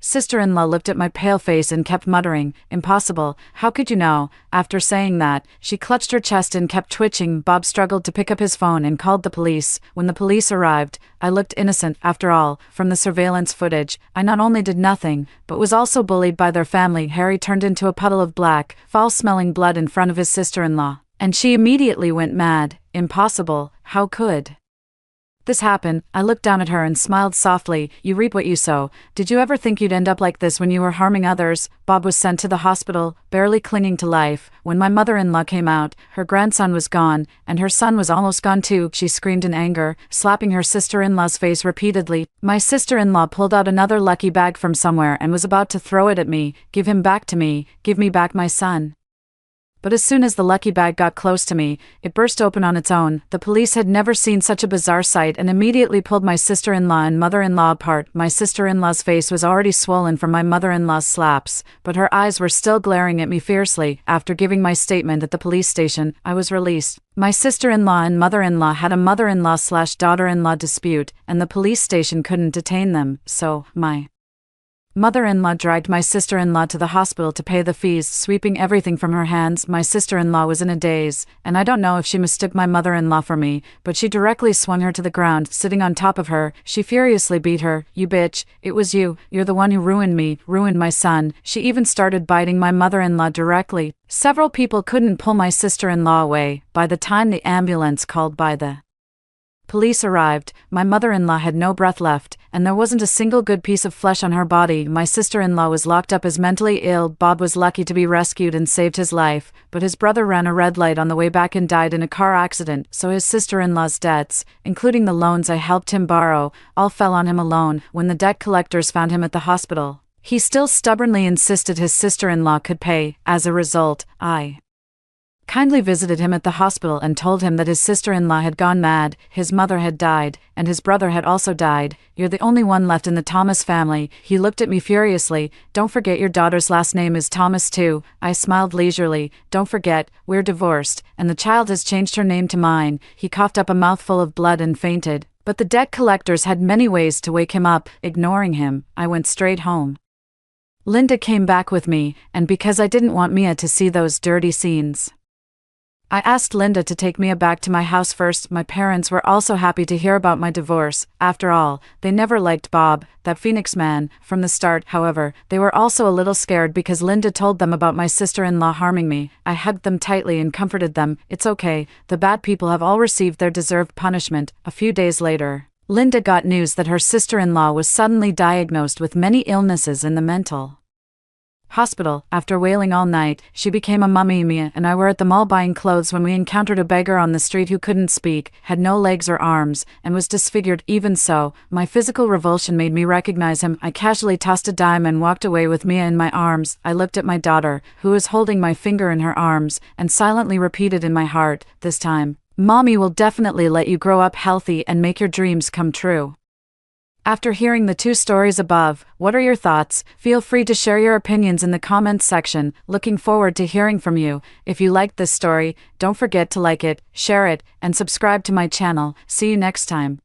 sister-in-law looked at my pale face and kept muttering, "Impossible, how could you know?" After saying that, she clutched her chest and kept twitching. Bob struggled to pick up his phone and called the police. When the police arrived, I looked innocent. After all, from the surveillance footage, I not only did nothing, but was also bullied by their family. Harry turned into a puddle of black, foul-smelling blood in front of his sister-in-law, and she immediately went mad. Impossible, how could this happened? I looked down at her and smiled softly. "You reap what you sow. Did you ever think you'd end up like this when you were harming others?" Bob was sent to the hospital, barely clinging to life. When my mother-in-law came out, her grandson was gone, and her son was almost gone too. She screamed in anger, slapping her sister-in-law's face repeatedly. My sister-in-law pulled out another lucky bag from somewhere and was about to throw it at me. "Give him back to me. Give me back my son." But as soon as the lucky bag got close to me, it burst open on its own. The police had never seen such a bizarre sight and immediately pulled my sister-in-law and mother-in-law apart. My sister-in-law's face was already swollen from my mother-in-law's slaps, but her eyes were still glaring at me fiercely. After giving my statement at the police station, I was released. My sister-in-law and mother-in-law had a mother-in-law/daughter-in-law dispute, and the police station couldn't detain them, so my mother-in-law dragged my sister-in-law to the hospital to pay the fees, sweeping everything from her hands. My sister-in-law was in a daze, and I don't know if she mistook my mother-in-law for me, but she directly swung her to the ground, sitting on top of her. She furiously beat her. "You bitch, it was you. You're the one who ruined me, ruined my son." She even started biting my mother-in-law directly. Several people couldn't pull my sister-in-law away. By the time the ambulance called by the police arrived, my mother-in-law had no breath left, and there wasn't a single good piece of flesh on her body. My sister-in-law was locked up as mentally ill. Bob was lucky to be rescued and saved his life, but his brother ran a red light on the way back and died in a car accident, so his sister-in-law's debts, including the loans I helped him borrow, all fell on him alone. When the debt collectors found him at the hospital, he still stubbornly insisted his sister-in-law could pay. As a result, I kindly visited him at the hospital and told him that his sister-in-law had gone mad, his mother had died, and his brother had also died. "You're the only one left in the Thomas family." He looked at me furiously. "Don't forget your daughter's last name is Thomas too." I smiled leisurely. "Don't forget, we're divorced, and the child has changed her name to mine." He coughed up a mouthful of blood and fainted, but the debt collectors had many ways to wake him up. Ignoring him, I went straight home. Linda came back with me, and because I didn't want Mia to see those dirty scenes, I asked Linda to take Mia back to my house first. My parents were also happy to hear about my divorce. After all, they never liked Bob, that Phoenix man, from the start. However, they were also a little scared because Linda told them about my sister-in-law harming me. I hugged them tightly and comforted them. "It's okay, the bad people have all received their deserved punishment." A few days later, Linda got news that her sister-in-law was suddenly diagnosed with many illnesses in the mental hospital. After wailing all night, she became a mummy. Mia and I were at the mall buying clothes when we encountered a beggar on the street who couldn't speak, had no legs or arms, and was disfigured. Even so, my physical revulsion made me recognize him. I casually tossed a dime and walked away with Mia in my arms. I looked at my daughter, who was holding my finger in her arms, and silently repeated in my heart, "This time, Mommy will definitely let you grow up healthy and make your dreams come true." After hearing the two stories above, what are your thoughts? Feel free to share your opinions in the comments section. Looking forward to hearing from you. If you liked this story, don't forget to like it, share it, and subscribe to my channel. See you next time.